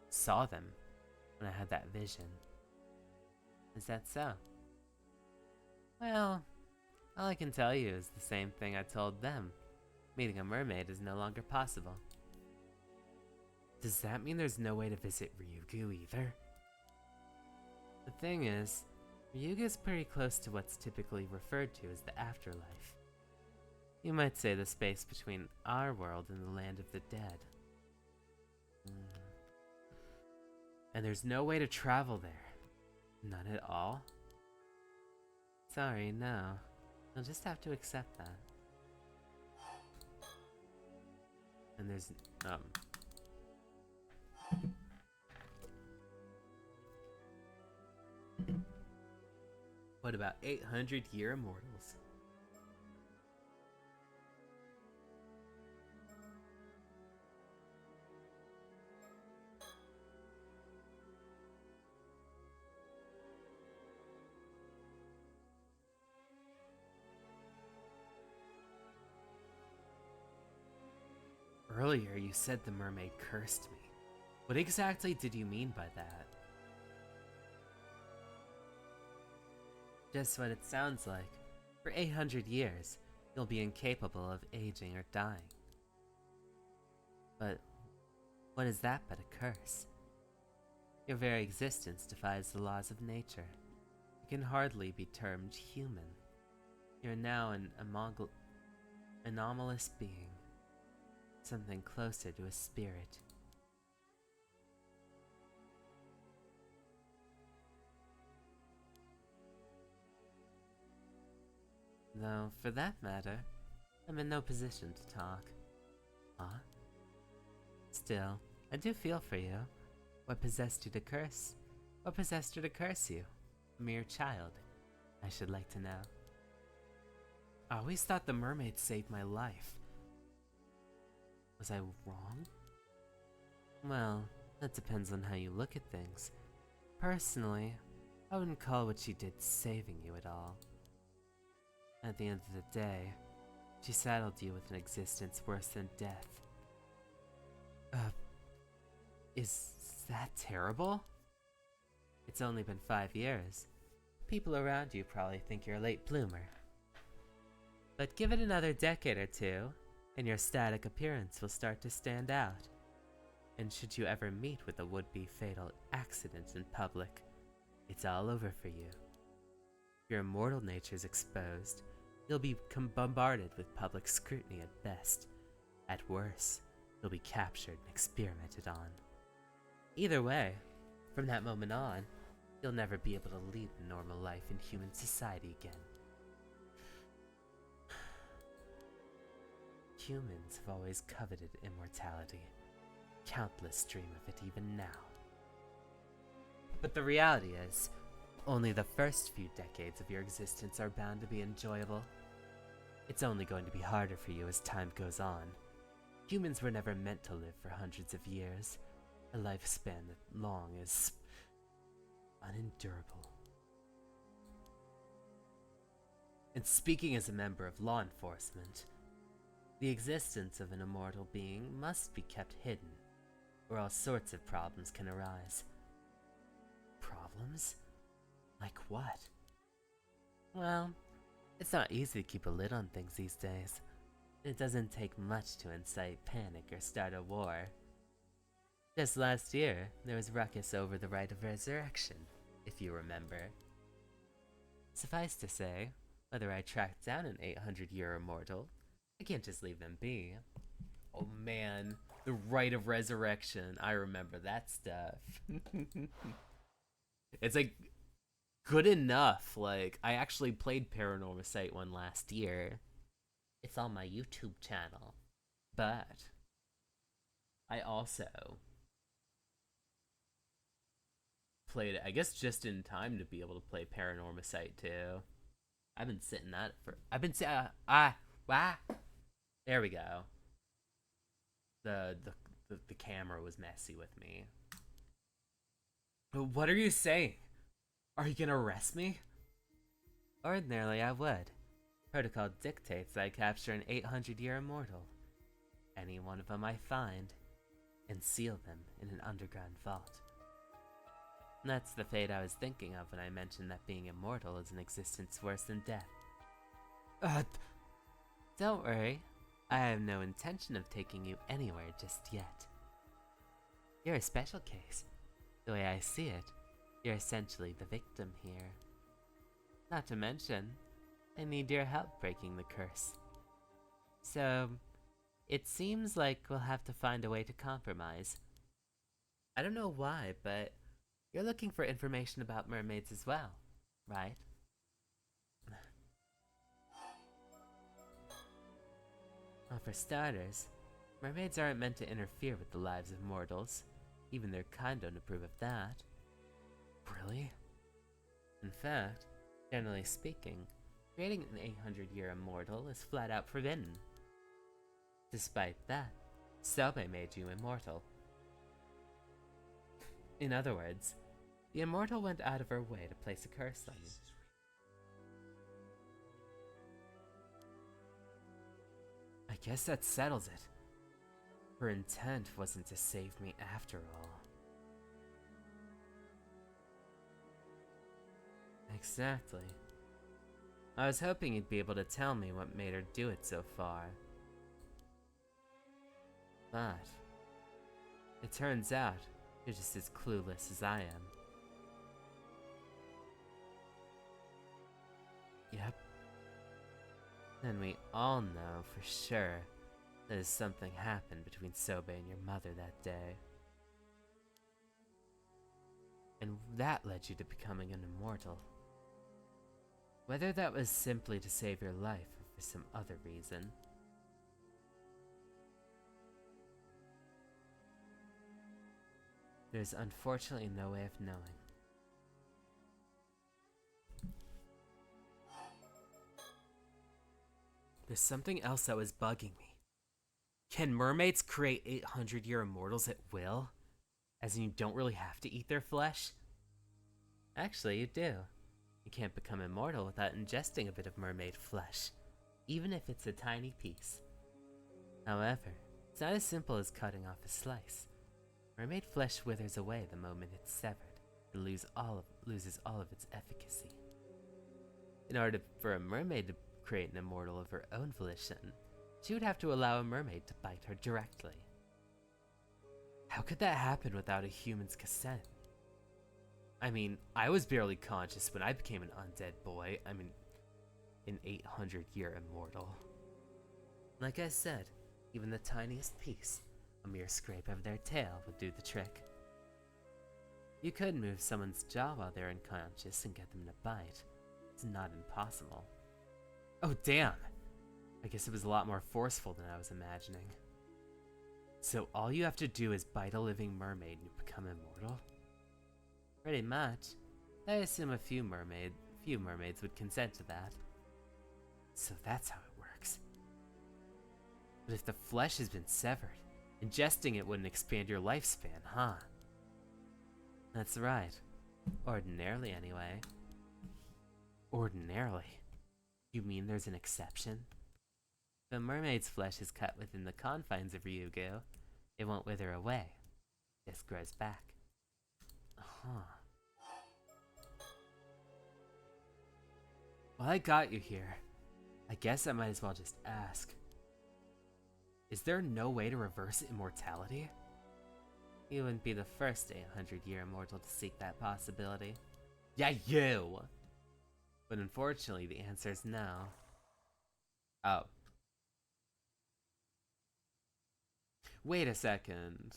saw them when I had that vision. Is that so? Well, all I can tell you is the same thing I told them. Meeting a mermaid is no longer possible. Does that mean there's no way to visit Ryugu either? The thing is, Ryugu is pretty close to what's typically referred to as the afterlife. You might say the space between our world and the land of the dead. And there's no way to travel there. None at all? Sorry, no. You'll just have to accept that. And there's, What about 800-year immortals? Earlier, you said the mermaid cursed me. What exactly did you mean by that? Just what it sounds like. For 800 years, you'll be incapable of aging or dying. But what is that but a curse? Your very existence defies the laws of nature. You can hardly be termed human. You're now an anomalous being. Something closer to a spirit. Though, for that matter, I'm in no position to talk. Huh? Still, I do feel for you. What possessed you to curse? What possessed her to curse you? A mere child. I should like to know. I always thought the mermaid saved my life. Was I wrong? Well, that depends on how you look at things. Personally, I wouldn't call what she did saving you at all. At the end of the day, she saddled you with an existence worse than death. Is that terrible? It's only been 5 years. People around you probably think you're a late bloomer. But give it another decade or two, and your static appearance will start to stand out. And should you ever meet with a would-be fatal accident in public, it's all over for you. If your immortal nature's exposed, you'll become bombarded with public scrutiny at best. At worst, you'll be captured and experimented on. Either way, from that moment on, you'll never be able to lead a normal life in human society again. Humans have always coveted immortality. Countless dream of it even now. But the reality is, Only the first few decades of your existence are bound to be enjoyable. It's only going to be harder for you as time goes on. Humans were never meant to live for hundreds of years. A lifespan that long is unendurable. And speaking as a member of law enforcement, the existence of an immortal being must be kept hidden, or all sorts of problems can arise. Problems? Like what? Well, it's not easy to keep a lid on things these days. It doesn't take much to incite panic or start a war. Just last year, there was ruckus over the right of resurrection, if you remember. Suffice to say, whether I track down an 800-year immortal, I can't just leave them be. Oh man, the right of resurrection. I remember that stuff. It's like good enough. Like, I actually played Paranormasight one last year. It's on my YouTube channel. But I also played it, I guess, just in time to be able to play Paranormasight too. I've been sitting that for. I've been there we go. The camera was messy with me. What are you saying? Are you gonna arrest me? Ordinarily, I would. Protocol dictates that I capture an 800-year immortal. Any one of them I find, and seal them in an underground vault. And that's the fate I was thinking of when I mentioned that being immortal is an existence worse than death. Don't worry. I have no intention of taking you anywhere just yet. You're a special case. The way I see it, you're essentially the victim here. Not to mention, I need your help breaking the curse. So, it seems like we'll have to find a way to compromise. I don't know why, but you're looking for information about mermaids as well, right? Well, for starters, mermaids aren't meant to interfere with the lives of mortals. Even their kind don't approve of that. Really? In fact, generally speaking, creating an 800-year immortal is flat out forbidden. Despite that, Sobe made you immortal. In other words, the immortal went out of her way to place a curse on you. I guess that settles it. Her intent wasn't to save me after all. Exactly. I was hoping you'd be able to tell me what made her do it so far. But it turns out you're just as clueless as I am. Yep. Then we all know for sure that something happened between Sobe and your mother that day. And that led you to becoming an immortal. Whether that was simply to save your life or for some other reason. There's unfortunately no way of knowing. There's something else that was bugging me. Can mermaids create 800-year immortals at will? As in you don't really have to eat their flesh? Actually, you do. You can't become immortal without ingesting a bit of mermaid flesh, even if it's a tiny piece. However, it's not as simple as cutting off a slice. Mermaid flesh withers away the moment it's severed. It loses all of its efficacy. In order for a mermaid to create an immortal of her own volition, she would have to allow a mermaid to bite her directly. How could that happen without a human's consent? I mean, I was barely conscious when I became an undead boy. I mean, an 800-year immortal. Like I said, even the tiniest piece, a mere scrape of their tail, would do the trick. You could move someone's jaw while they're unconscious and get them to bite. It's not impossible. Oh damn! I guess it was a lot more forceful than I was imagining. So all you have to do is bite a living mermaid and you become immortal? Pretty much. I assume few mermaids would consent to that. So that's how it works. But if the flesh has been severed, ingesting it wouldn't expand your lifespan, huh? That's right. Ordinarily, anyway. Ordinarily? You mean there's an exception? If a mermaid's flesh is cut within the confines of Ryugu, it won't wither away. It just grows back. Huh. Well, I got you here. I guess I might as well just ask. Is there no way to reverse immortality? You wouldn't be the first 800-year immortal to seek that possibility. Yeah, you! But unfortunately, the answer is no. Oh. Wait a second.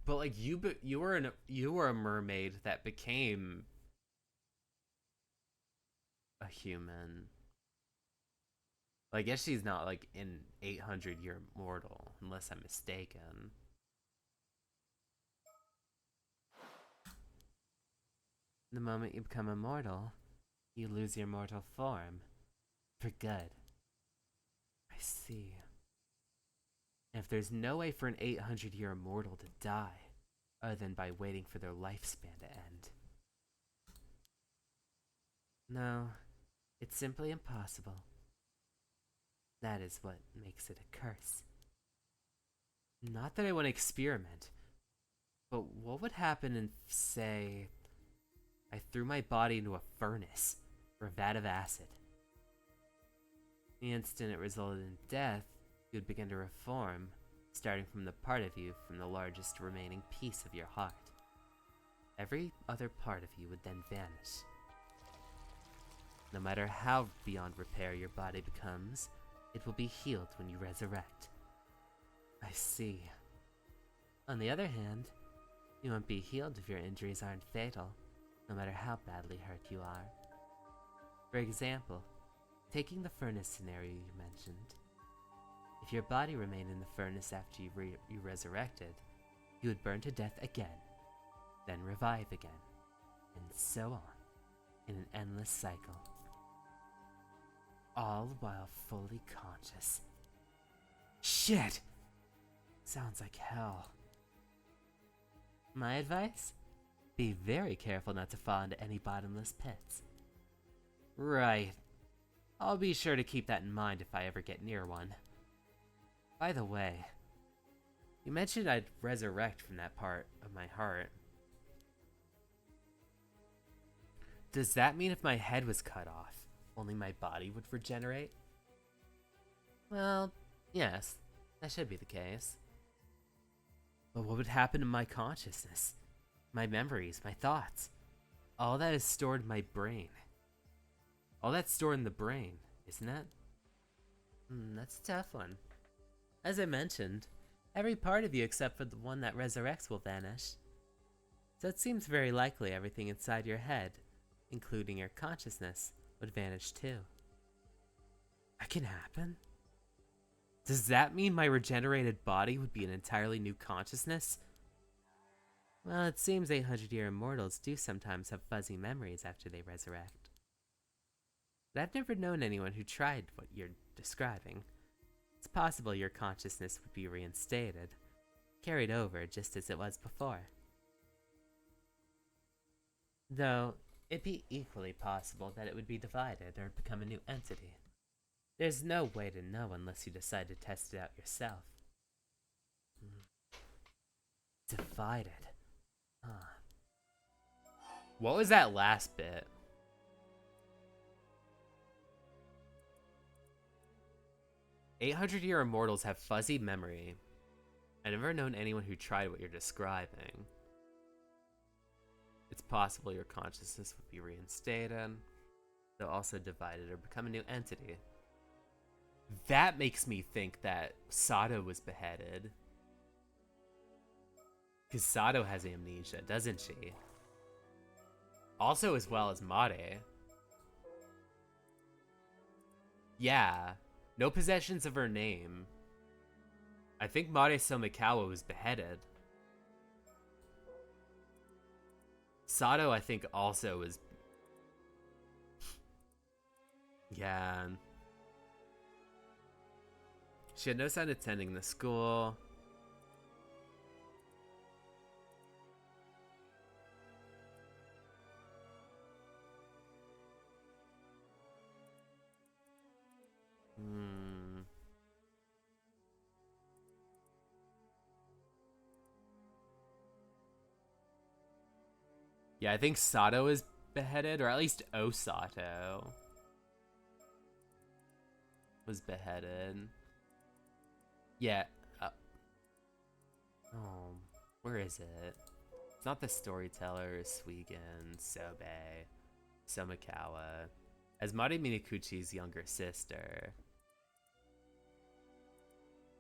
But like you were a mermaid that became a human. Well, I guess she's not like an 800-year mortal, unless I'm mistaken. The moment you become immortal, you lose your mortal form. For good. I see. And if there's no way for an 800-year immortal to die, other than by waiting for their lifespan to end. No, it's simply impossible. That is what makes it a curse. Not that I want to experiment, but what would happen if, say, I threw my body into a furnace or a vat of acid? The instant it resulted in death, you would begin to reform, starting from the part of you from the largest remaining piece of your heart. Every other part of you would then vanish. No matter how beyond repair your body becomes, it will be healed when you resurrect. I see. On the other hand, you won't be healed if your injuries aren't fatal, no matter how badly hurt you are. For example, taking the furnace scenario you mentioned, if your body remained in the furnace after you resurrected, you would burn to death again, then revive again, and so on, in an endless cycle. All while fully conscious. Shit! Sounds like hell. My advice? Be very careful not to fall into any bottomless pits. Right. I'll be sure to keep that in mind if I ever get near one. By the way, you mentioned I'd resurrect from that part of my heart. Does that mean if my head was cut off, only my body would regenerate? Well, yes, that should be the case. But what would happen to my consciousness? My memories, my thoughts? All that is stored in my brain. All that's stored in the brain, isn't it? That's a tough one. As I mentioned, every part of you except for the one that resurrects will vanish. So it seems very likely everything inside your head, including your consciousness, would vanish too. That can happen? Does that mean my regenerated body would be an entirely new consciousness? Well, it seems 800-year immortals do sometimes have fuzzy memories after they resurrect. But I've never known anyone who tried what you're describing. It's possible your consciousness would be reinstated, carried over just as it was before. Though, it'd be equally possible that it would be divided or become a new entity. There's no way to know unless you decide to test it out yourself. Divided. Huh. What was that last bit? "800-year immortals have fuzzy memory. I've never known anyone who tried what you're describing. It's possible your consciousness would be reinstated, though also divided or become a new entity." That makes me think that Sato was beheaded. Because Sato has amnesia, doesn't she? Also as well as Mare. Yeah. No possessions of her name. I think Mare Somikawa was beheaded. Sato, I think, also was. Yeah. She had no sign attending the school. Hmm. Yeah, I think Sato is beheaded, or at least Osato was beheaded. Yeah. Oh, where is it? It's not the storyteller, Suigen, Sobe, Somikawa. As Mari Minakuchi's younger sister,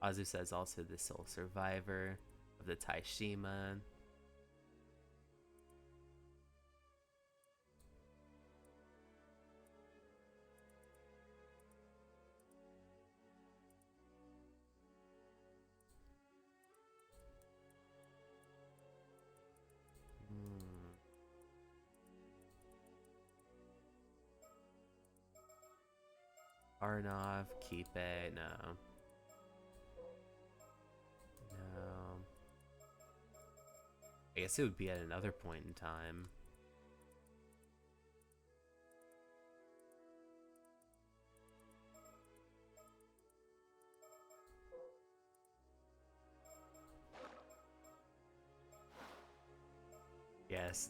Azusa is also the sole survivor of the Taishima. Hmm. Arnov, Kipe, no. No. I guess it would be at another point in time. Yes.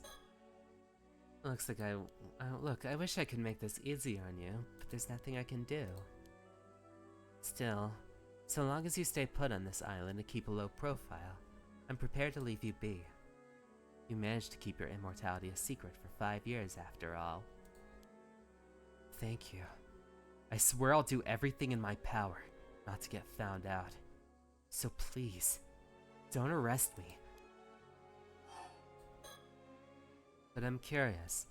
Looks like look, I wish I could make this easier on you, but there's nothing I can do. Still, so long as you stay put on this island and keep a low profile, I'm prepared to leave you be. You managed to keep your immortality a secret for 5 years after all. Thank you. I swear I'll do everything in my power not to get found out. So please, don't arrest me. But I'm curious,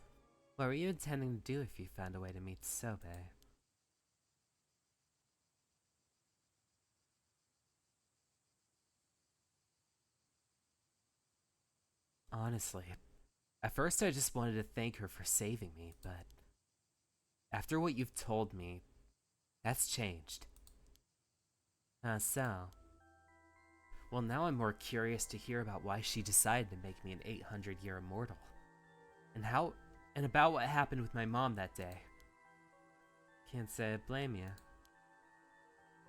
what were you intending to do if you found a way to meet Sobe? Honestly, at first I just wanted to thank her for saving me, but after what you've told me, that's changed. So? Well, now I'm more curious to hear about why she decided to make me an 800-year immortal. And about what happened with my mom that day. Can't say I blame you.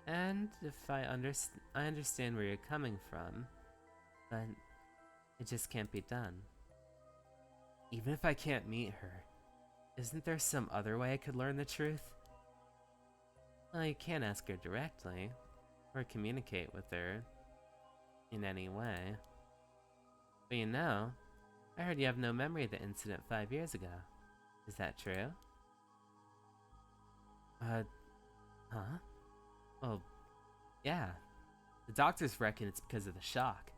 And if I understand where you're coming from, but it just can't be done. Even if I can't meet her, isn't there some other way I could learn the truth? Well, you can't ask her directly, or communicate with her in any way. But you know, I heard you have no memory of the incident 5 years ago. Is that true? Huh? Well, yeah. The doctors reckon it's because of the shock.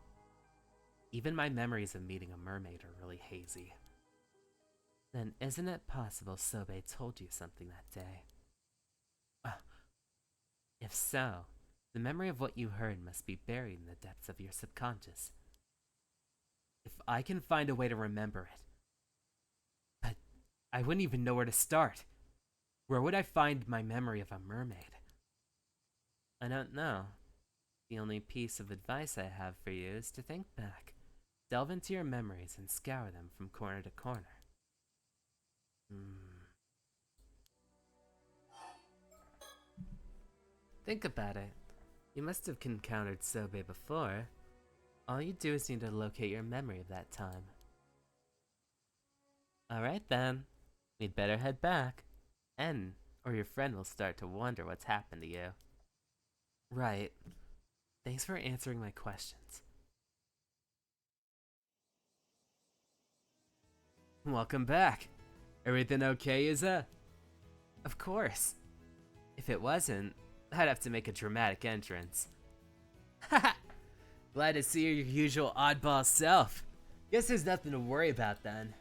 Even my memories of meeting a mermaid are really hazy. Then isn't it possible Sobe told you something that day? If so, the memory of what you heard must be buried in the depths of your subconscious. If I can find a way to remember it. But I wouldn't even know where to start. Where would I find my memory of a mermaid? I don't know. The only piece of advice I have for you is to think back. Delve into your memories and scour them from corner to corner. Think about it. You must have encountered Sobe before. All you do is need to locate your memory of that time. Alright then. We'd better head back. Or your friend will start to wonder what's happened to you. Right. Thanks for answering my questions. Welcome back. Everything okay, Iza? Of course. If it wasn't, I'd have to make a dramatic entrance. Haha! Glad to see your usual oddball self. Guess there's nothing to worry about then.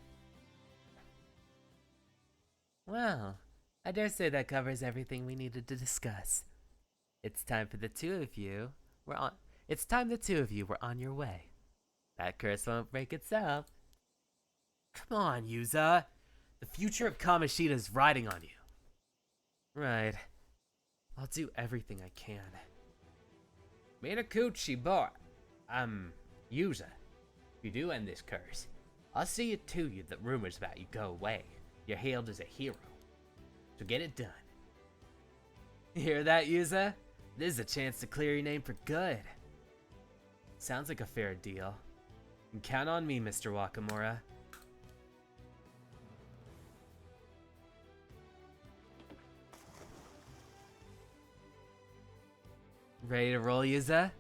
Well, I dare say that covers everything we needed to discuss. It's time for the two of you. It's time the two of you were on your way. That curse won't break itself. Come on, Yuza. The future of Kamoshida is riding on you. Right. I'll do everything I can. Minakuchi boy, Yuza. If you do end this curse, I'll see it to you that rumors about you go away. You're hailed as a hero. So get it done. Hear that, Yuza? This is a chance to clear your name for good. Sounds like a fair deal. And count on me, Mr. Wakamura. Ready to roll, Yuza?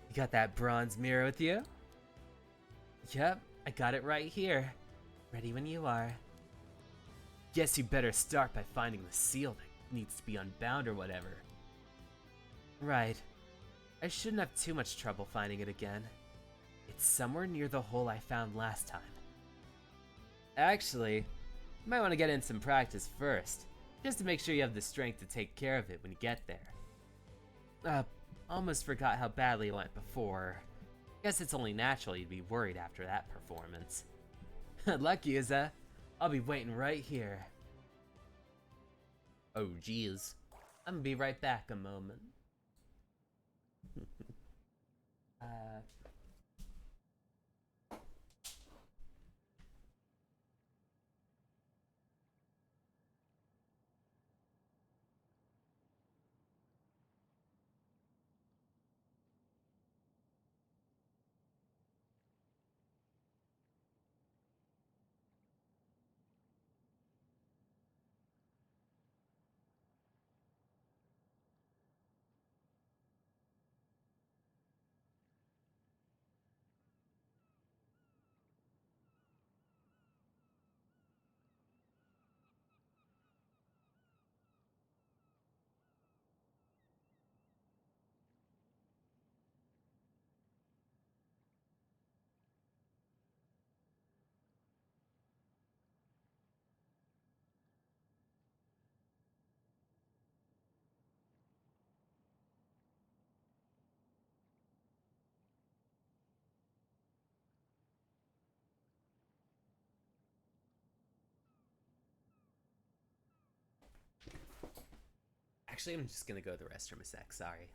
You got that bronze mirror with you? Yep, I got it right here. Ready when you are. Guess you better start by finding the seal that needs to be unbound or whatever. Right. I shouldn't have too much trouble finding it again. It's somewhere near the hole I found last time. Actually, you might want to get in some practice first, just to make sure you have the strength to take care of it when you get there. Almost forgot how badly it went before. Guess it's only natural you'd be worried after that performance. Luck, Yuza. I'll be waiting right here. Oh, geez. I'm gonna be right back a moment. Actually, I'm just gonna go to the restroom a sec, sorry.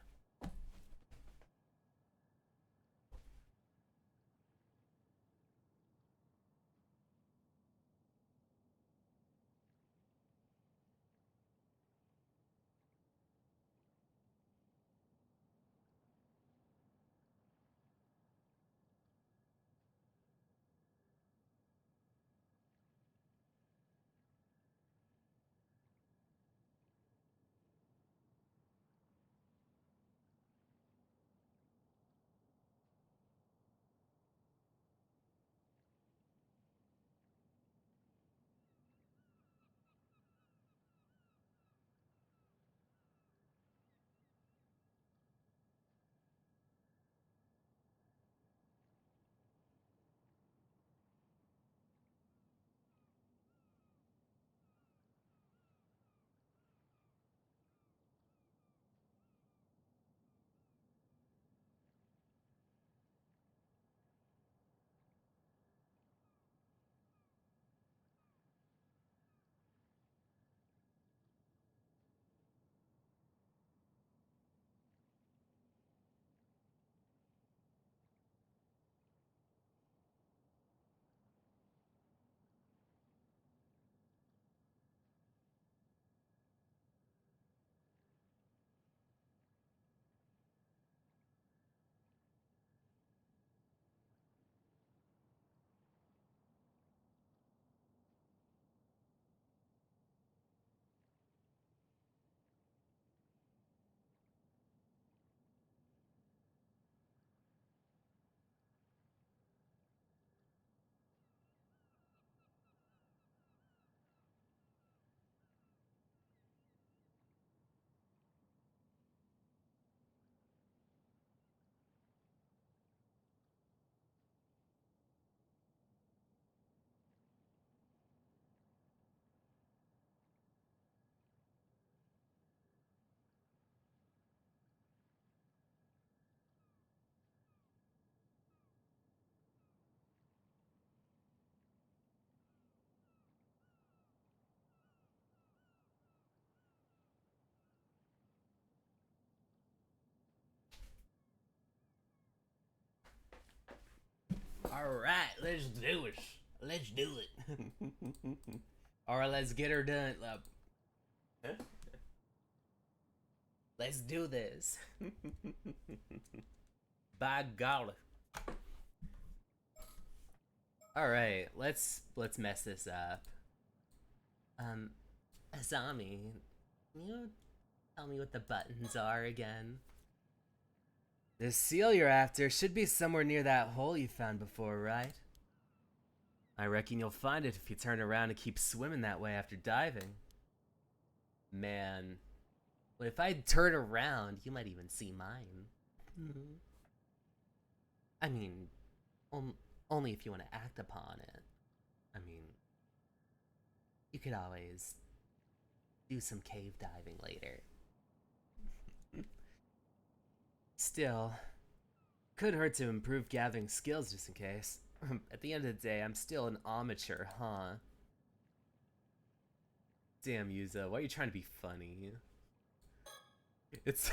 Alright, let's do it. Let's do it. Or let's get her done. Let's do this. By golly. Alright, let's mess this up. Azami, can you tell me what the buttons are again? The seal you're after should be somewhere near that hole you found before, right? I reckon you'll find it if you turn around and keep swimming that way after diving. Man, but if I turn around, you might even see mine. I mean, only if you want to act upon it. I mean, you could always do some cave diving later. Still, could hurt to improve gathering skills just in case. At the end of the day, I'm still an amateur, huh? Damn, Yuza, why are you trying to be funny? It's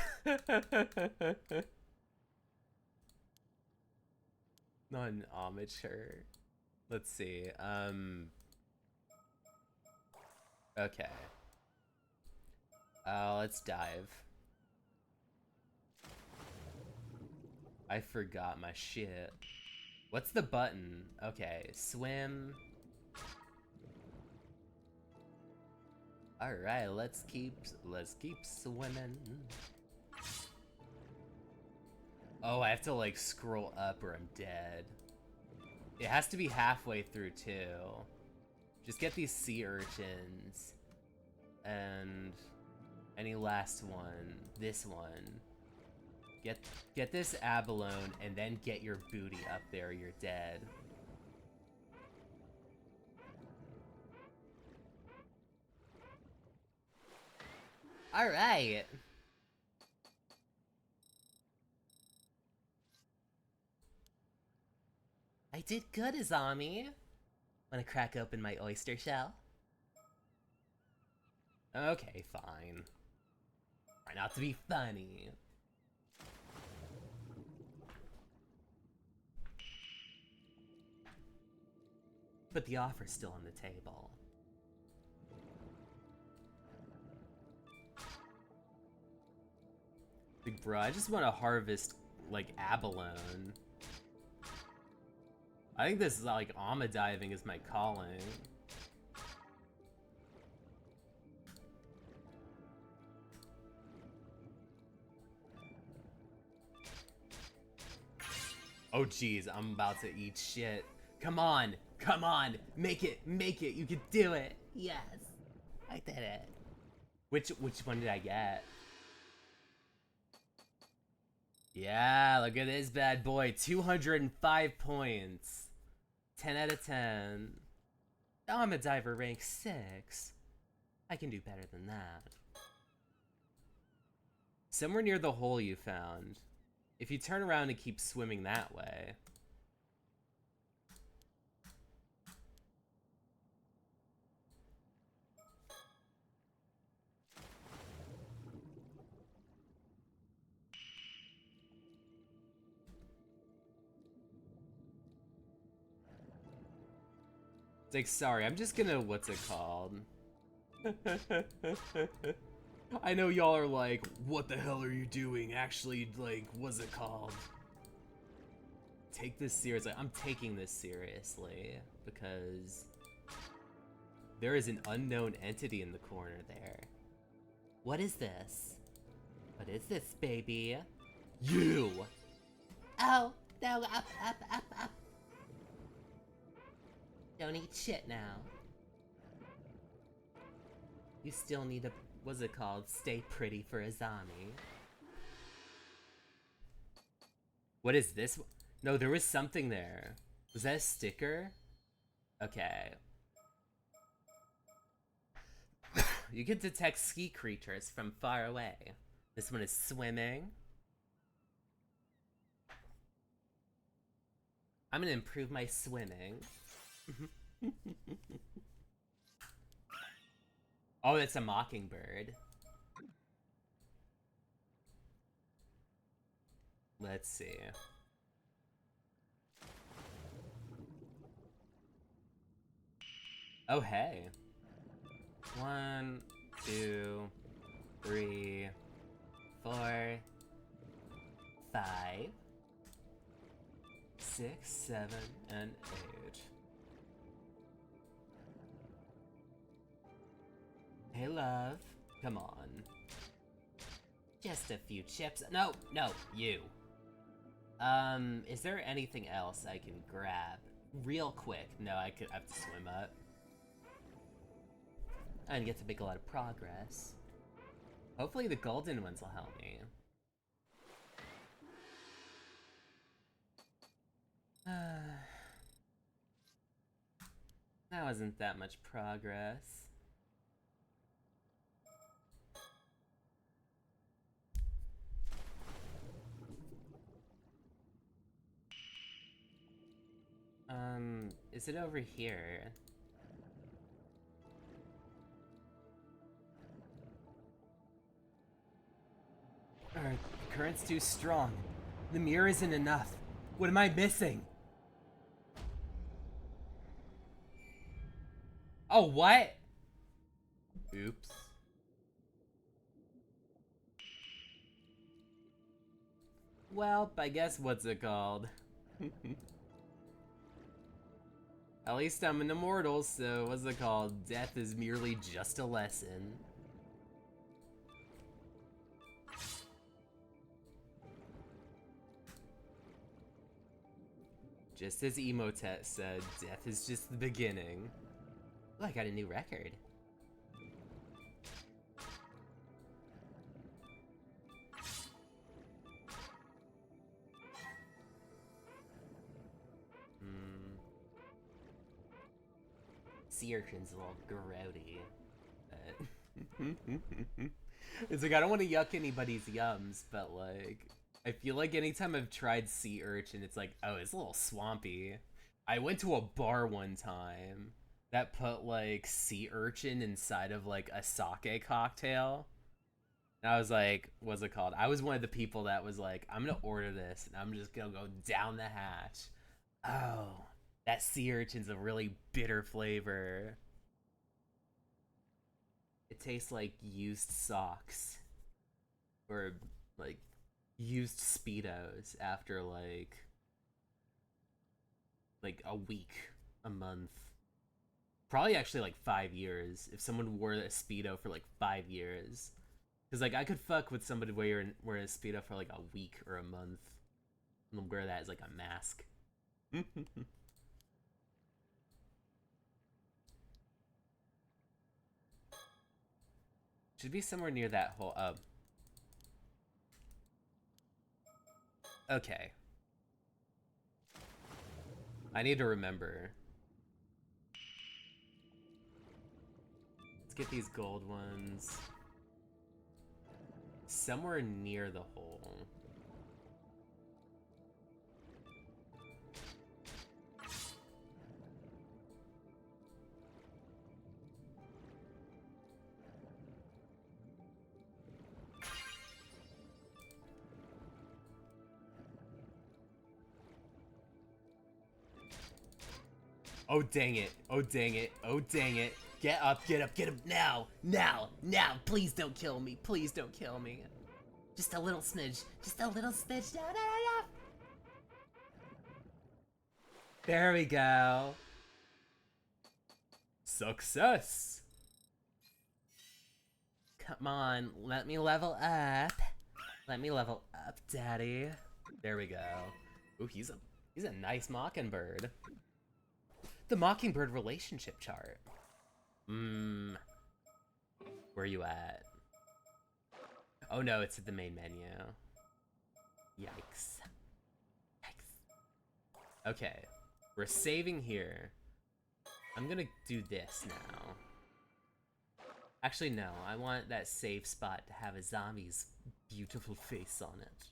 not an amateur. Let's see. Okay. Let's dive. I forgot my shit. What's the button? Okay, swim. Alright, let's keep swimming. Oh, I have to like scroll up or I'm dead. It has to be halfway through too. Just get these sea urchins. And any last one. This one. Get this abalone and then get your booty up there or you're dead. Alright. I did good, Azami. Wanna crack open my oyster shell? Okay, fine. Try not to be funny. But the offer's still on the table. Big bro, I just want to harvest, like, abalone. I think this is like, ama diving is my calling. Oh geez, I'm about to eat shit. Come on, make it, you can do it. Yes, I did it. Which one did I get? Yeah, look at this bad boy, 205 points. 10 out of 10. I'm a diver rank 6. I can do better than that. Somewhere near the hole you found. If you turn around and keep swimming that way. It's like, sorry, I'm just gonna, what's it called? I know y'all are like, what the hell are you doing? Actually, like, what's it called? Take this seriously. I'm taking this seriously because there is an unknown entity in the corner there. What is this? What is this, baby? You! Oh, no, up. Don't eat shit now. You still need to, what's it called? Stay pretty for Azami. What is this? No, there was something there. Was that a sticker? Okay. You can detect ski creatures from far away. This one is swimming. I'm gonna improve my swimming. Oh, it's a mockingbird. Let's see. Oh, hey. 1, 2, 3, 4, 5, 6, 7, and 8. Hey, love. Come on. Just a few chips. No, no, you. Is there anything else I can grab? Real quick. No, I have to swim up. I didn't get to make a lot of progress. Hopefully the golden ones will help me. That wasn't that much progress. Is it over here? The current's too strong. The mirror isn't enough. What am I missing? Oh, what? Oops. Well, I guess what's it called? At least I'm an immortal, so what's it called? Death is merely just a lesson. Just as Emotet said, death is just the beginning. Oh, I got a new record. Sea urchin's a little grody. But it's like, I don't want to yuck anybody's yums, but like, I feel like anytime I've tried sea urchin, it's like, oh, it's a little swampy. I went to a bar one time that put like sea urchin inside of like a sake cocktail. And I was like, what's it called? I was one of the people that was like, I'm gonna order this and I'm just gonna go down the hatch. Oh, that sea urchin's a really bitter flavor. It tastes like used socks. Or like used Speedos after like a week, a month. Probably actually like 5 years. If someone wore a Speedo for like 5 years. Because like I could fuck with somebody wearing a Speedo for like a week or a month. And wear that as like a mask. Should be somewhere near that hole. Okay. I need to remember. Let's get these gold ones. Somewhere near the hole. Oh dang it. Oh dang it. Oh dang it. Get up, get up, get up now. Now, now. Please don't kill me. Please don't kill me. Just a little smidge. Just a little smidge. No, no, no, no. There we go. Success. Come on, let me level up. Let me level up, daddy. There we go. Ooh, he's a nice mockingbird. The mockingbird relationship chart. Where you at? Oh no, it's at the main menu. Yikes. Yikes. Okay, we're saving here. I'm gonna do this now. Actually, no, I want that save spot to have a zombie's beautiful face on it.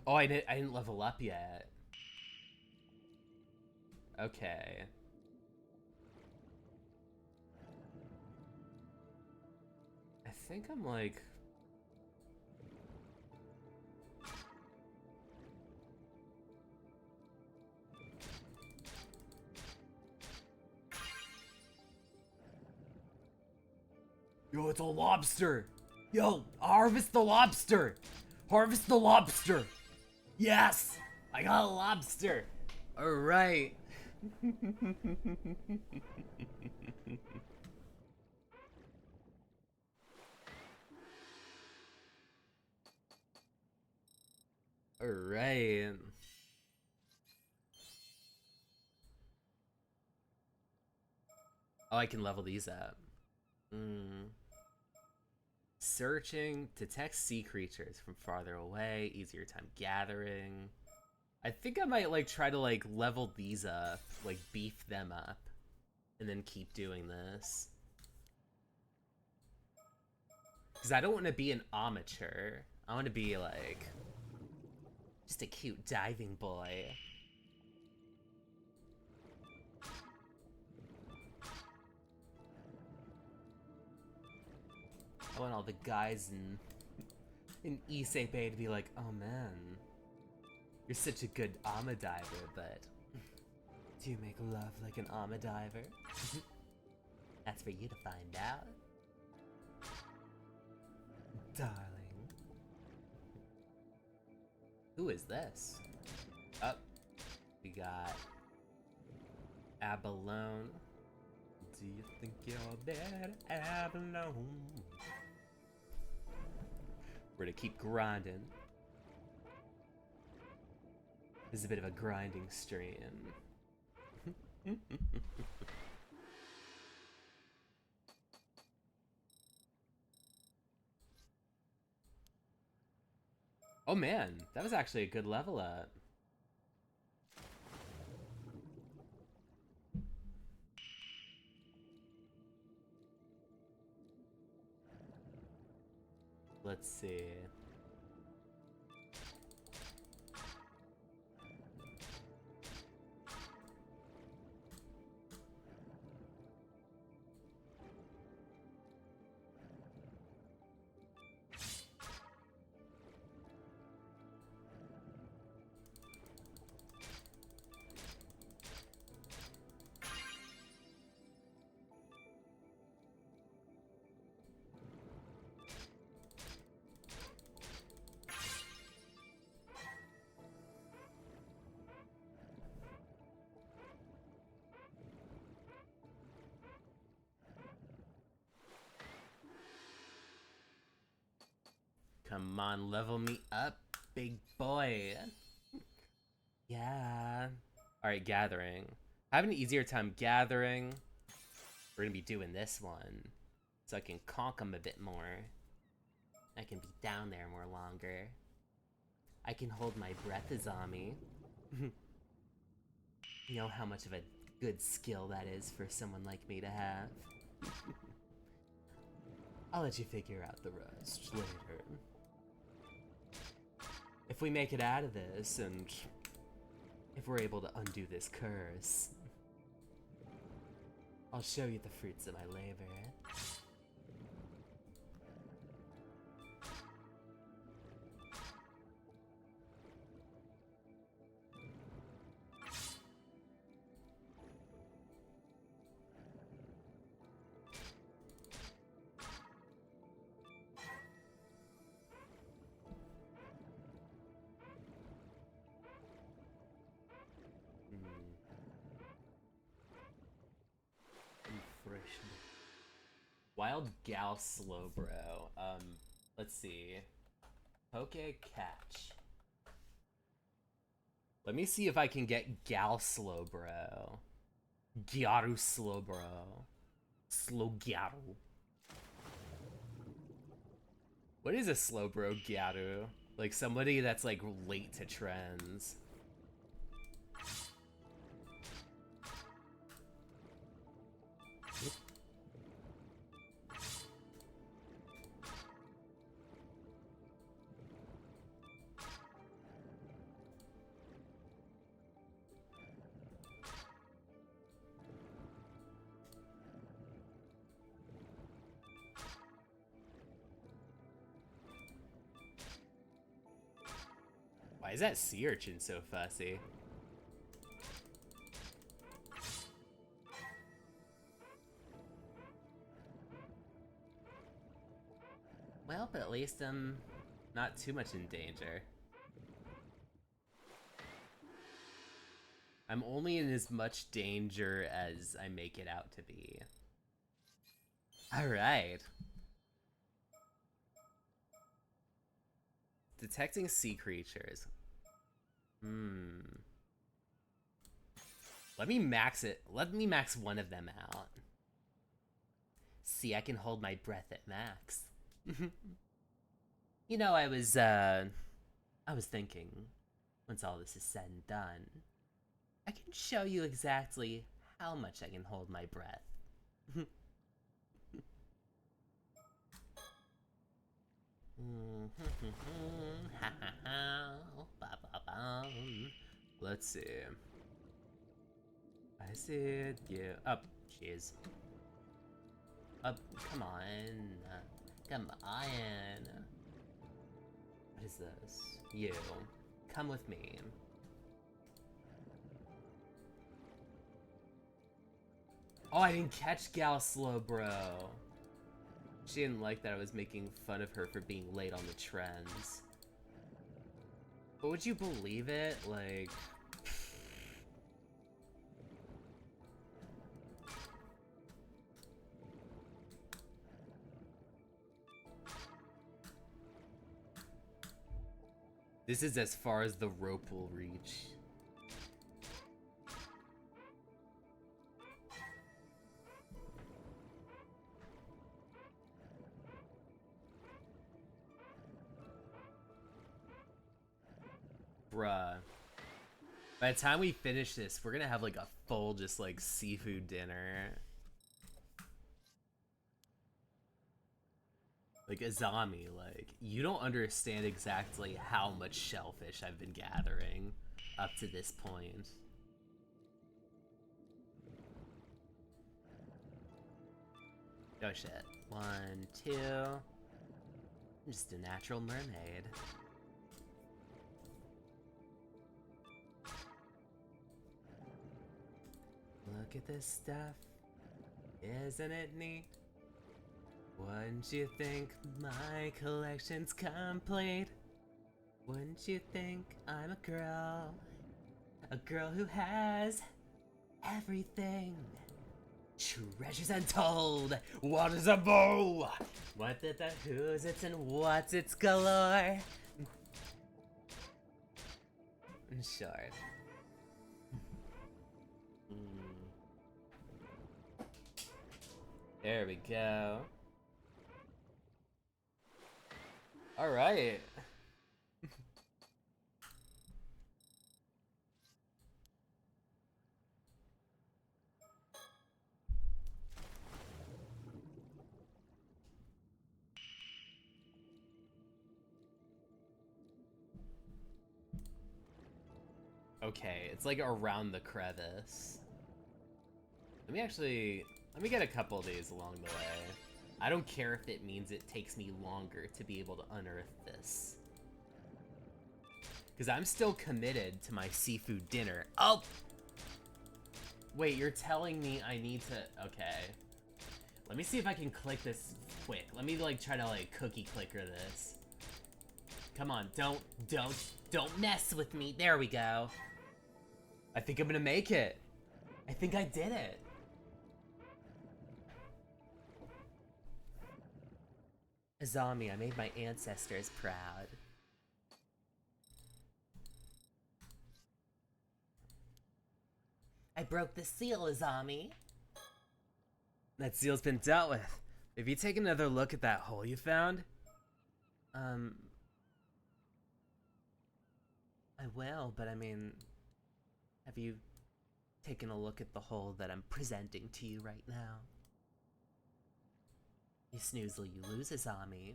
Oh, I didn't level up yet. Okay. I think I'm like Yo, it's a lobster. Yo, harvest the lobster. Harvest the lobster. Yes, I got a lobster. All right. All right. Oh, I can level these up. Searching, detects sea creatures from farther away, easier time gathering. I think I might like try to like level these up, like beef them up, and then keep doing this. Because I don't want to be an amateur. I want to be like just a cute diving boy. I want all the guys in Issei Bay to be like, oh man, you're such a good ama diver, but do you make love like an ama diver? That's for you to find out. Darling. Who is this? Oh, we got Abalone. Do you think you're better, Abalone? We're gonna keep grinding. This is a bit of a grinding stream. Oh man, that was actually a good level up. Let's see. Come on, level me up, big boy. Yeah. Alright, gathering. Having an easier time gathering. We're gonna be doing this one. So I can conk them a bit more. I can be down there more longer. I can hold my breath as Ami. You know how much of a good skill that is for someone like me to have. I'll let you figure out the rest later. If we make it out of this, and if we're able to undo this curse, I'll show you the fruits of my labor. Wild Gal Slowbro. Let's see. Poke Catch. Let me see if I can get Gal Slowbro. Gyaru Slowbro. Slow Gyaru. What is a Slowbro Gyaru? Like somebody that's like late to trends. Why is that sea urchin so fussy? Well, but at least I'm not too much in danger. I'm only in as much danger as I make it out to be. Alright. Detecting sea creatures. Let me max it. Let me max one of them out. See, I can hold my breath at max. You know, I was thinking, once all this is said and done, I can show you exactly how much I can hold my breath. Let's see. I see it. Yeah. Up. Jeez. Up. Come on. Come on. What is this? You. Come with me. Oh, I didn't catch Gal Slow, bro. She didn't like that I was making fun of her for being late on the trends. But would you believe it? Like... This is as far as the rope will reach. Bruh. By the time we finish this, we're gonna have like a full just like seafood dinner. Like Azami, like, you don't understand exactly how much shellfish I've been gathering up to this point. Oh shit. 1, 2. I'm just a natural mermaid. Look at this stuff. Isn't it neat? Wouldn't you think my collection's complete? Wouldn't you think I'm a girl who has everything? Treasures untold, waters above. What the who's it's and what's it's galore. In short. There we go. All right. Okay, it's like around the crevice. Let me get a couple of these along the way. I don't care if it means it takes me longer to be able to unearth this. Because I'm still committed to my seafood dinner. Oh! Wait, you're telling me I need to... Okay. Let me see if I can click this quick. Let me, like, try to, like, cookie clicker this. Come on, don't mess with me. There we go. I think I'm gonna make it. I think I did it. Azami, I made my ancestors proud. I broke the seal, Azami. That seal's been dealt with. If you take another look at that hole you found, I will, but I mean, have you taken a look at the hole that I'm presenting to you right now? You snooze till you lose, Azami.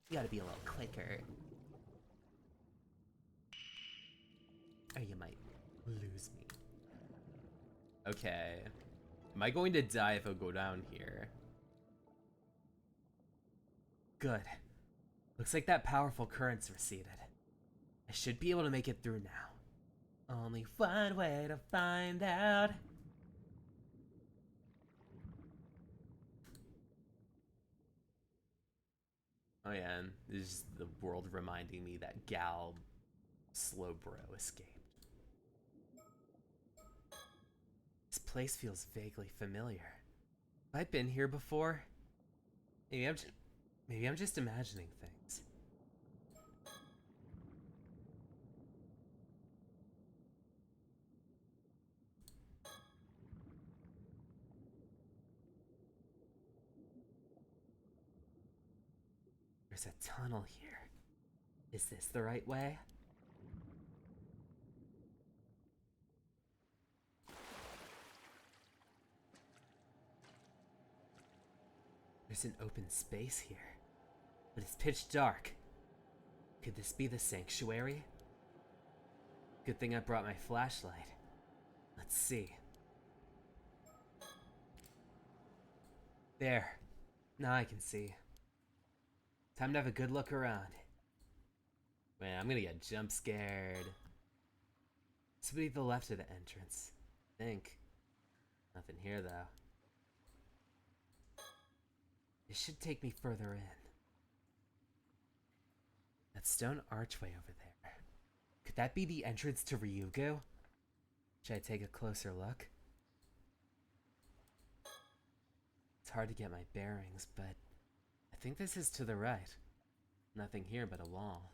You gotta be a little quicker. Or you might lose me. Okay. Am I going to die if I go down here? Good. Looks like that powerful current's receded. I should be able to make it through now. Only one way to find out. Oh yeah, and this is the world reminding me that Gal Slowbro escaped. This place feels vaguely familiar. Have I been here before? Maybe I'm, maybe I'm just imagining things. There's a tunnel here. Is this the right way? There's an open space here, but it's pitch dark. Could this be the sanctuary? Good thing I brought my flashlight. Let's see. There. Now I can see. Time to have a good look around. Man, I'm gonna get jump scared. This would be the left of the entrance. I think. Nothing here though. It should take me further in. That stone archway over there. Could that be the entrance to Ryugu? Should I take a closer look? It's hard to get my bearings, but I think this is to the right. Nothing here but a wall.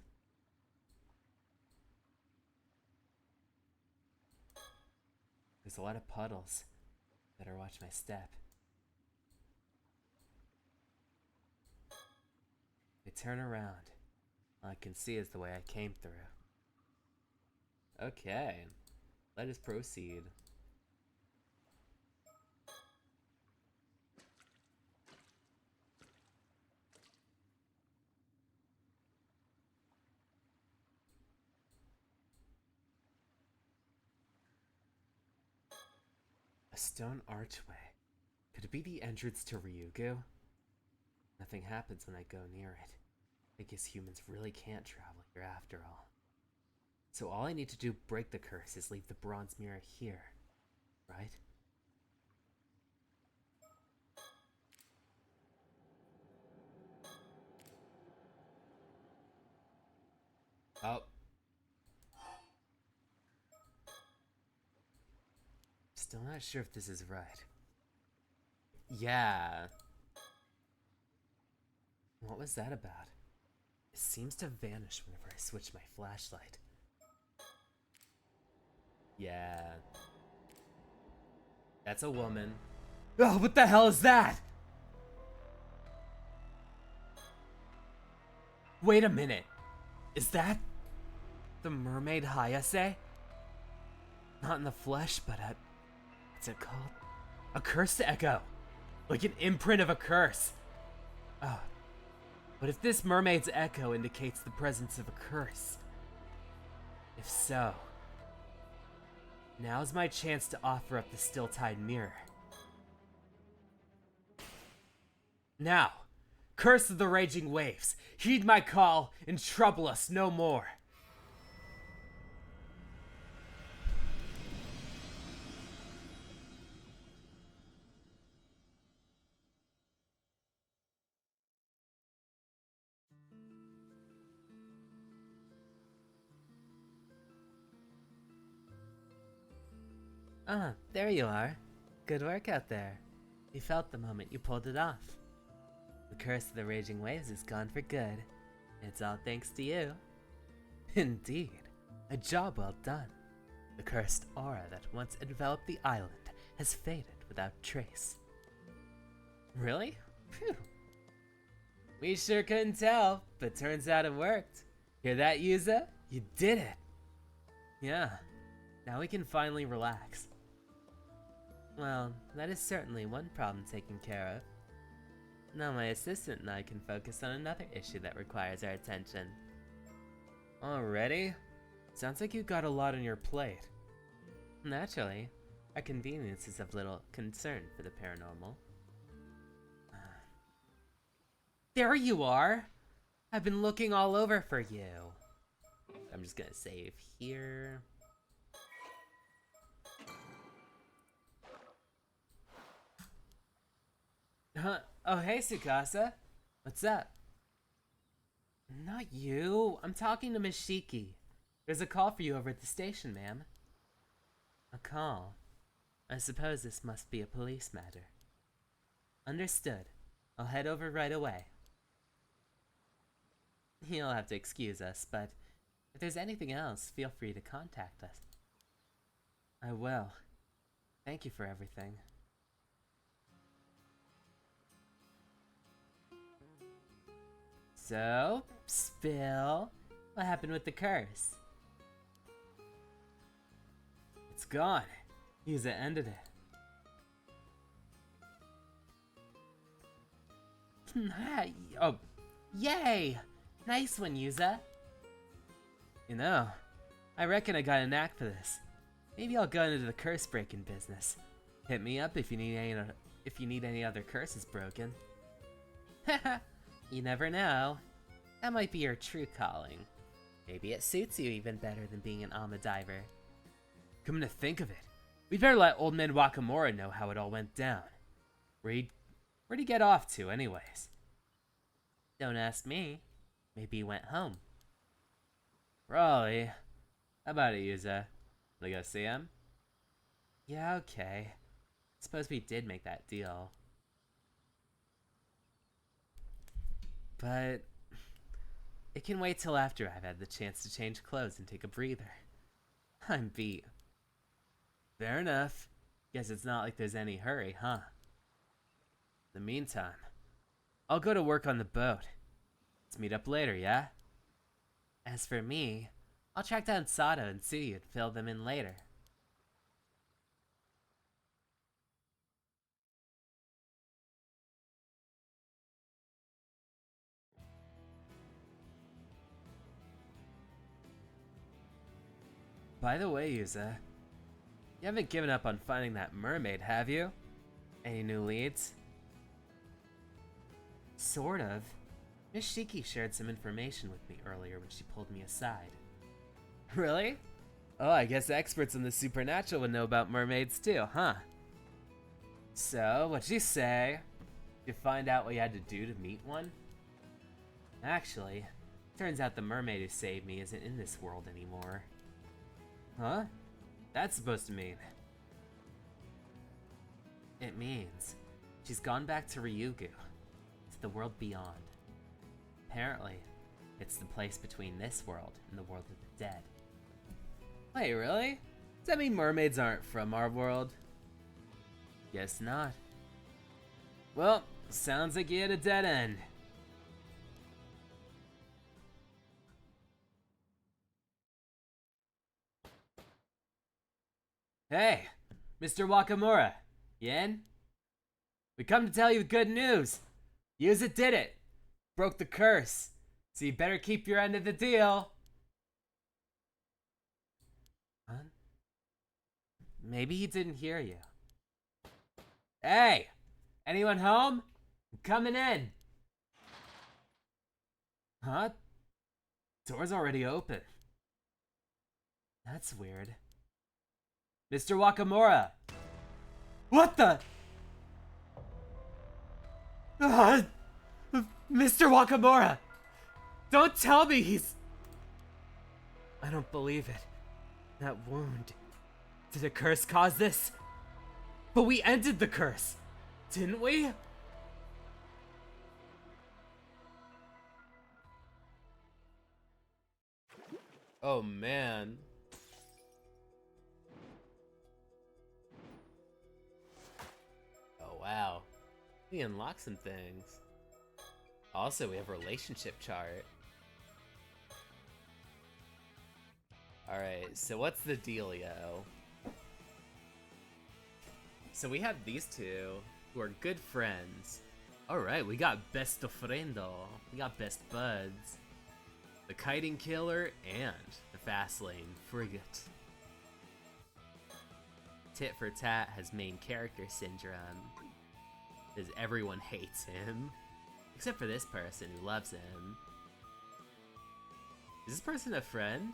There's a lot of puddles. Better watch my step. I turn around. All I can see is the way I came through. Okay, let us proceed. A stone archway. Could it be the entrance to Ryugu? Nothing happens when I go near it. I guess humans really can't travel here after all. So all I need to do to break the curse is leave the bronze mirror here, right? Oh. Still not sure if this is right. Yeah. What was that about? It seems to vanish whenever I switch my flashlight. Yeah. That's a woman. Oh, what the hell is that? Wait a minute. Is that the mermaid Hayase? Not in the flesh, but what's it called? A cursed echo. Like an imprint of a curse. Oh. But if this mermaid's echo indicates the presence of a curse, if so, now's my chance to offer up the still-tide mirror. Now, curse of the raging waves, heed my call and trouble us no more. Ah, there you are. Good work out there. You felt the moment you pulled it off. The curse of the raging waves is gone for good. It's all thanks to you. Indeed, a job well done. The cursed aura that once enveloped the island has faded without trace. Really? Phew. We sure couldn't tell, but turns out it worked. Hear that, Yuza? You did it! Yeah, now we can finally relax. Well, that is certainly one problem taken care of. Now my assistant and I can focus on another issue that requires our attention. Already? Sounds like you got a lot on your plate. Naturally, our convenience is of little concern for the paranormal. There you are! I've been looking all over for you. I'm just gonna save here. Huh? Oh, hey, Sukasa. What's up? Not you. I'm talking to Miss Shiki. There's a call for you over at the station, ma'am. A call? I suppose this must be a police matter. Understood. I'll head over right away. You'll have to excuse us, but if there's anything else, feel free to contact us. I will. Thank you for everything. So, spill. What happened with the curse? It's gone. Yuza ended it. Oh, yay! Nice one, Yuza. You know, I reckon I got a knack for this. Maybe I'll go into the curse breaking business. Hit me up if you need any other curses broken. Haha, you never know. That might be your true calling. Maybe it suits you even better than being an Alma diver. Come to think of it, we'd better let Old Man Wakamura know how it all went down. Where'd he get off to, anyways? Don't ask me. Maybe he went home. Probably. How about it, Yuza? Wanna go see him? Yeah, okay. Suppose we did make that deal. But it can wait till after I've had the chance to change clothes and take a breather. I'm beat. Fair enough. Guess it's not like there's any hurry, huh? In the meantime, I'll go to work on the boat. Let's meet up later, yeah? As for me, I'll track down Sato and Tsuyu and fill them in later. By the way, Yuza, you haven't given up on finding that mermaid, have you? Any new leads? Sort of. Miss Shiki shared some information with me earlier when she pulled me aside. Really? Oh, I guess experts in the supernatural would know about mermaids too, huh? So, what'd you say? Did you find out what you had to do to meet one? Actually, turns out the mermaid who saved me isn't in this world anymore. Huh? That's supposed to mean? It means she's gone back to Ryugu, to the world beyond. Apparently, it's the place between this world and the world of the dead. Wait, really? Does that mean mermaids aren't from our world? Guess not. Well, sounds like you hit a dead end. Hey, Mr. Wakamura, you in? We come to tell you the good news. Yuza did it. Broke the curse. So you better keep your end of the deal. Huh? Maybe he didn't hear you. Hey, anyone home? I'm coming in. Huh? Door's already open. That's weird. Mr. Wakamura! What the? Mr. Wakamura! Don't tell me he's... I don't believe it. That wound. Did a curse cause this? But we ended the curse, didn't we? Oh man. Oh wow. We unlocked some things. Also, we have a relationship chart. Alright, so what's the dealio? So we have these two who are good friends. Alright, we got best friendo. We got best buds. The kiting killer and the fast lane frigate. Tit for tat has main character syndrome, because everyone hates him. Except for this person who loves him. Is this person a friend?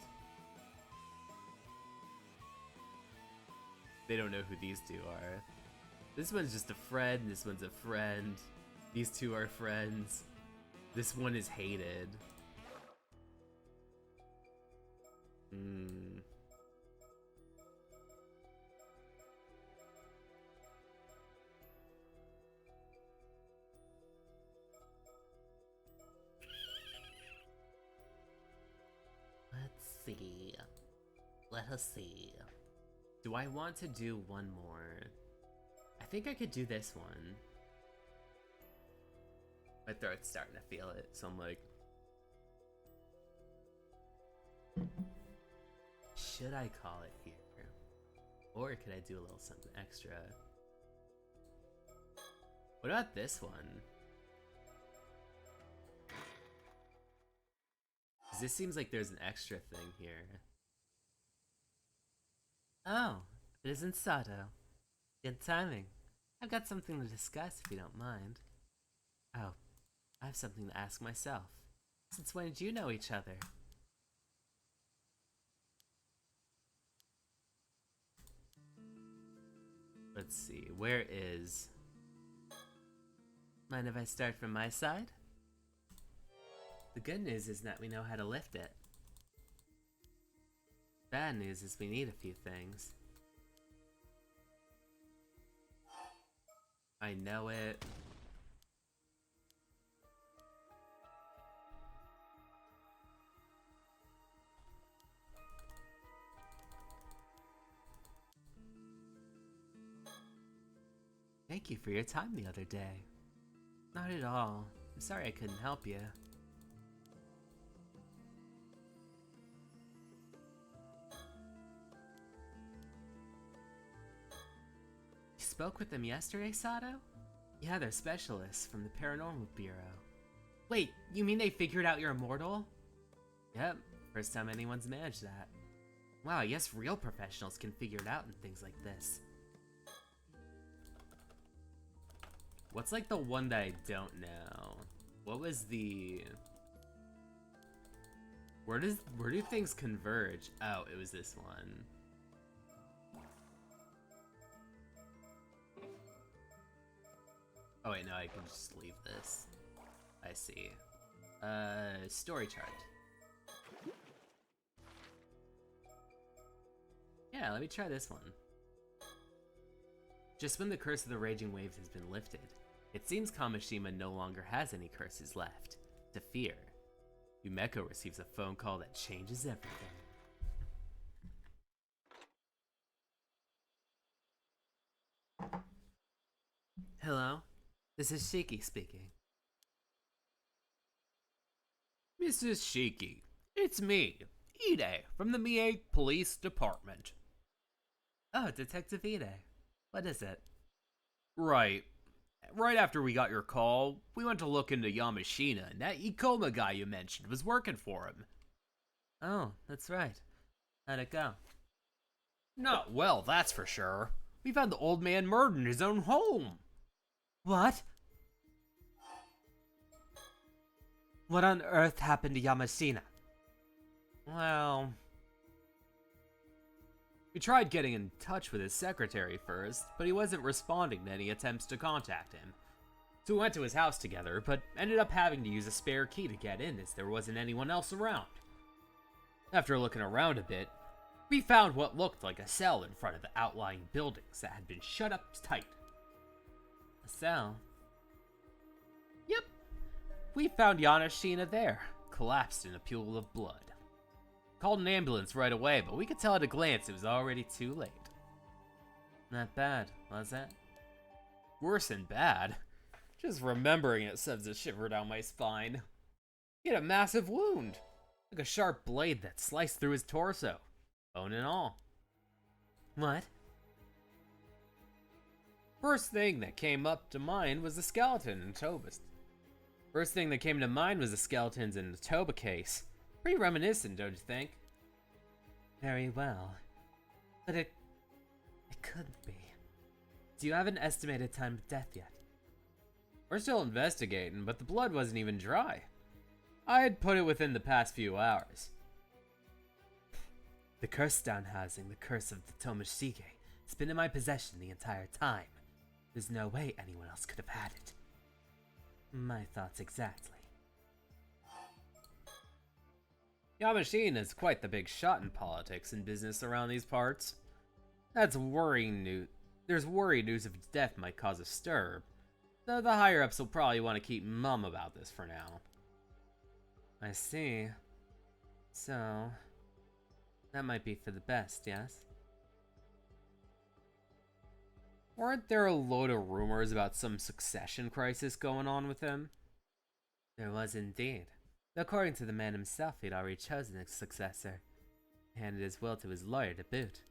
They don't know who these two are. This one's just a friend, this one's a friend. These two are friends. This one is hated. Hmm. Let's see. Let us see. Do I want to do one more? I think I could do this one. My throat's starting to feel it, so I'm like, should I call it here? Or could I do a little something extra? What about this one? 'Cause this seems like there's an extra thing here. Oh, it isn't Sato. Good timing. I've got something to discuss if you don't mind. Oh, I have something to ask myself. Since when did you know each other? Let's see, where is... Mind if I start from my side? The good news is that we know how to lift it. Bad news is we need a few things. I know it. Thank you for your time the other day. Not at all. I'm sorry I couldn't help you. You spoke with them yesterday, Sato? Yeah, they're specialists from the Paranormal Bureau. Wait, you mean they figured out you're immortal? Yep, first time anyone's managed that. Wow, I guess real professionals can figure it out in things like this. What's like the one that I don't know? What was the... Where do things converge? Oh, it was this one. Oh wait, no, I can just leave this. I see. Story chart. Yeah, let me try this one. Just when the curse of the raging waves has been lifted, it seems Kamishima no longer has any curses left to fear. Yumeko receives a phone call that changes everything. Hello? This is Shiki speaking. Mrs. Shiki, it's me, Ide, from the Mie Police Department. Oh, Detective Ide. What is it? Right. Right after we got your call, we went to look into Yamashina, and that Ikoma guy you mentioned was working for him. Oh, that's right. How'd it go? Not well, that's for sure. We found the old man murdered in his own home. What? What on earth happened to Yamashina? Well, we tried getting in touch with his secretary first, but he wasn't responding to any attempts to contact him. So we went to his house together, but ended up having to use a spare key to get in as there wasn't anyone else around. After looking around a bit, we found what looked like a cell in front of the outlying buildings that had been shut up tight. A cell? Yep. We found Yamashina there, collapsed in a pool of blood. Called an ambulance right away, but we could tell at a glance it was already too late. Not bad, was it? Worse than bad. Just remembering it sends a shiver down my spine. He had a massive wound, like a sharp blade that sliced through his torso, bone and all. What? First thing that came up to mind was the skeleton in Toba's. First thing that came to mind was the skeletons in the Toba case. Pretty reminiscent, don't you think? Very well. But it couldn't be. Do you have an estimated time of death yet? We're still investigating, but the blood wasn't even dry. I had put it within the past few hours. The curse down housing, the curse of the Tomoshige, has been in my possession the entire time. There's no way anyone else could have had it. My thoughts exactly. Yamashina is quite the big shot in politics and business around these parts. That's worrying news. There's worry news of his death might cause a stir, though the higher-ups will probably want to keep mum about this for now. I see. So, that might be for the best, yes? Weren't there a load of rumors about some succession crisis going on with him? There was indeed. According to the man himself, he'd already chosen a successor. Handed his will to his lawyer to boot.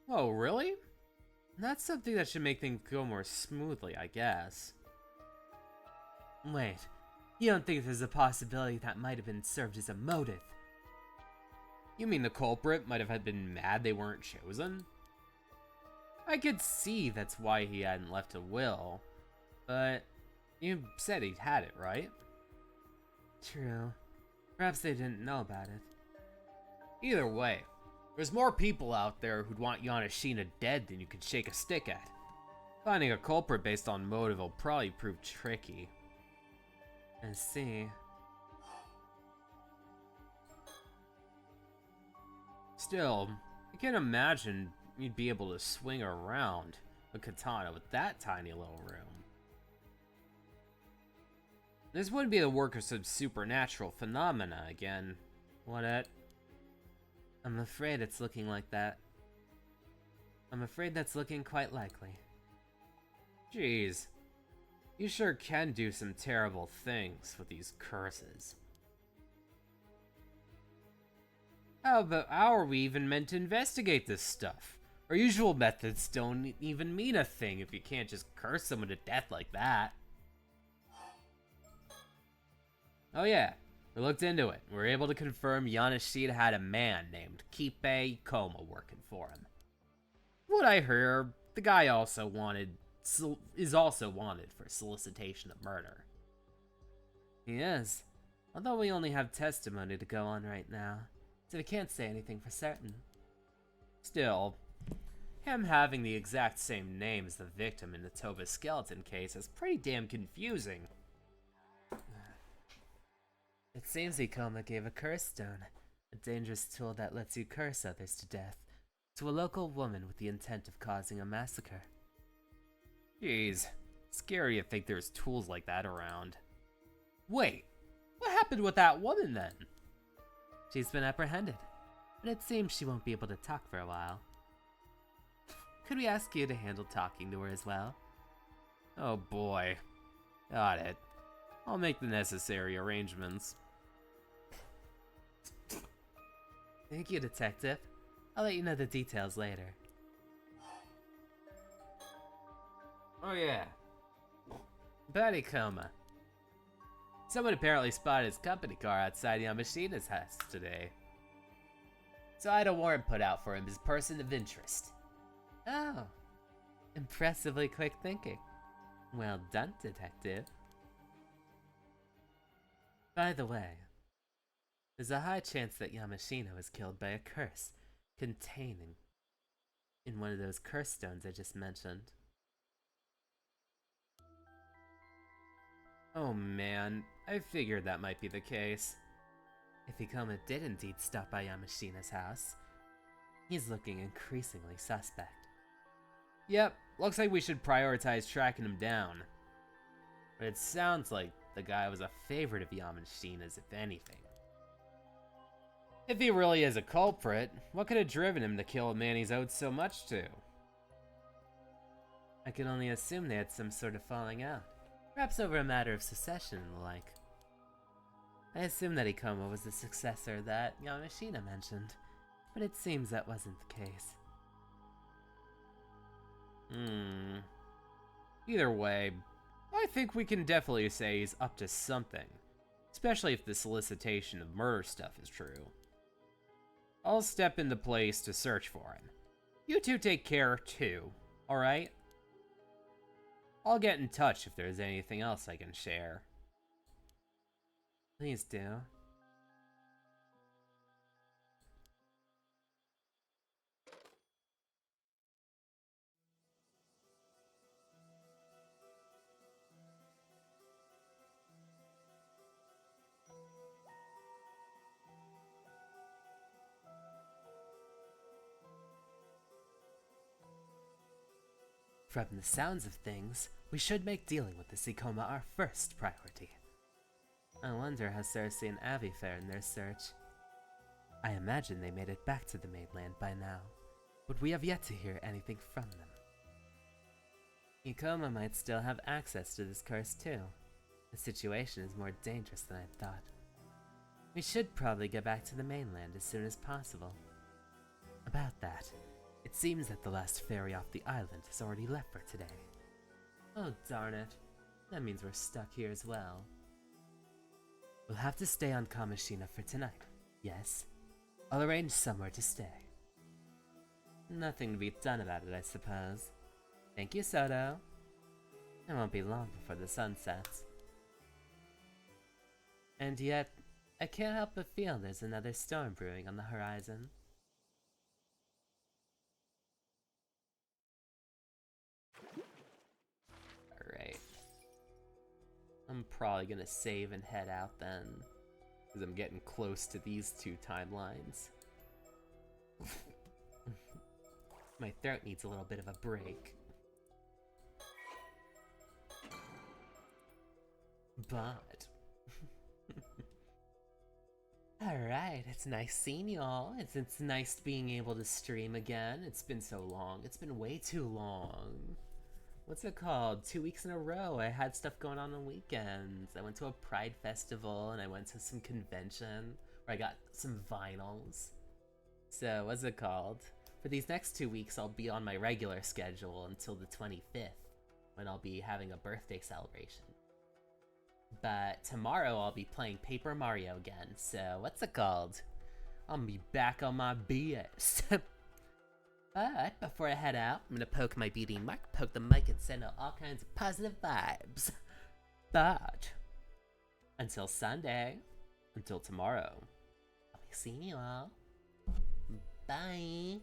Oh, really? That's something that should make things go more smoothly, I guess. Wait, you don't think there's a possibility that might have been served as a motive? You mean the culprit might have been mad they weren't chosen? I could see that's why he hadn't left a will, but you said he'd had it, right? True. Perhaps they didn't know about it. Either way, there's more people out there who'd want Yamashina dead than you could shake a stick at. Finding a culprit based on motive will probably prove tricky. I see. Still, I can't imagine you'd be able to swing around a katana with that tiny little room. This wouldn't be the work of some supernatural phenomena again, would it? I'm afraid it's looking like that. I'm afraid that's looking quite likely. Jeez, you sure can do some terrible things with these curses. How are we even meant to investigate this stuff? Our usual methods don't even mean a thing if you can't just curse someone to death like that. Oh yeah, we looked into it. We were able to confirm Yamashita had a man named Kippei Koma working for him. What I heard, the guy is also wanted for solicitation of murder. He is, although we only have testimony to go on right now, so we can't say anything for certain. Still, him having the exact same name as the victim in the Toba skeleton case is pretty damn confusing. It seems Ikoma gave a curse stone, a dangerous tool that lets you curse others to death, to a local woman with the intent of causing a massacre. Jeez, scary to think there's tools like that around. Wait, what happened with that woman then? She's been apprehended, but it seems she won't be able to talk for a while. Could we ask you to handle talking to her as well? Oh boy. Got it. I'll make the necessary arrangements. Thank you, Detective. I'll let you know the details later. Oh yeah. Buddy Koma. Someone apparently spotted his company car outside Yamashita's house today. So I had a warrant put out for him as person of interest. Oh. Impressively quick thinking. Well done, Detective. By the way, there's a high chance that Yamashina was killed by a curse containing in one of those curse stones I just mentioned. Oh man, I figured that might be the case. If Ikoma did indeed stop by Yamashina's house, he's looking increasingly suspect. Yep, looks like we should prioritize tracking him down. But it sounds like the guy was a favorite of Yamashina's, if anything. If he really is a culprit, what could have driven him to kill a man he's owed so much to? I can only assume they had some sort of falling out, perhaps over a matter of succession and the like. I assumed that Ikoma was the successor that Yamashina mentioned, but it seems that wasn't the case. Either way, I think we can definitely say he's up to something, especially if the solicitation of murder stuff is true. I'll step into place to search for him. You two take care too, alright? I'll get in touch if there's anything else I can share. Please do. From the sounds of things, we should make dealing with the Seacoma our first priority. I wonder how Cersei and Abby fare in their search. I imagine they made it back to the mainland by now, but we have yet to hear anything from them. Ikoma might still have access to this curse too. The situation is more dangerous than I thought. We should probably get back to the mainland as soon as possible. About that, it seems that the last ferry off the island has already left for today. Oh darn it. That means we're stuck here as well. We'll have to stay on Kamishina for tonight, yes? I'll arrange somewhere to stay. Nothing to be done about it, I suppose. Thank you, Soto. It won't be long before the sun sets. And yet, I can't help but feel there's another storm brewing on the horizon. Alright. I'm probably gonna save and head out then, because I'm getting close to these two timelines. My throat needs a little bit of a break. But alright, it's nice seeing y'all. It's nice being able to stream again. It's been so long. It's been way too long. What's it called? 2 weeks in a row. I had stuff going on weekends. I went to a Pride festival and I went to some convention where I got some vinyls. So, what's it called? For these next 2 weeks, I'll be on my regular schedule until the 25th, when I'll be having a birthday celebration. But tomorrow I'll be playing Paper Mario again, so what's it called? I'll be back on my BS. But before I head out, I'm gonna poke my BD mark, poke the mic, and send out all kinds of positive vibes. But until Sunday, until tomorrow, I'll be seeing you all. Bye.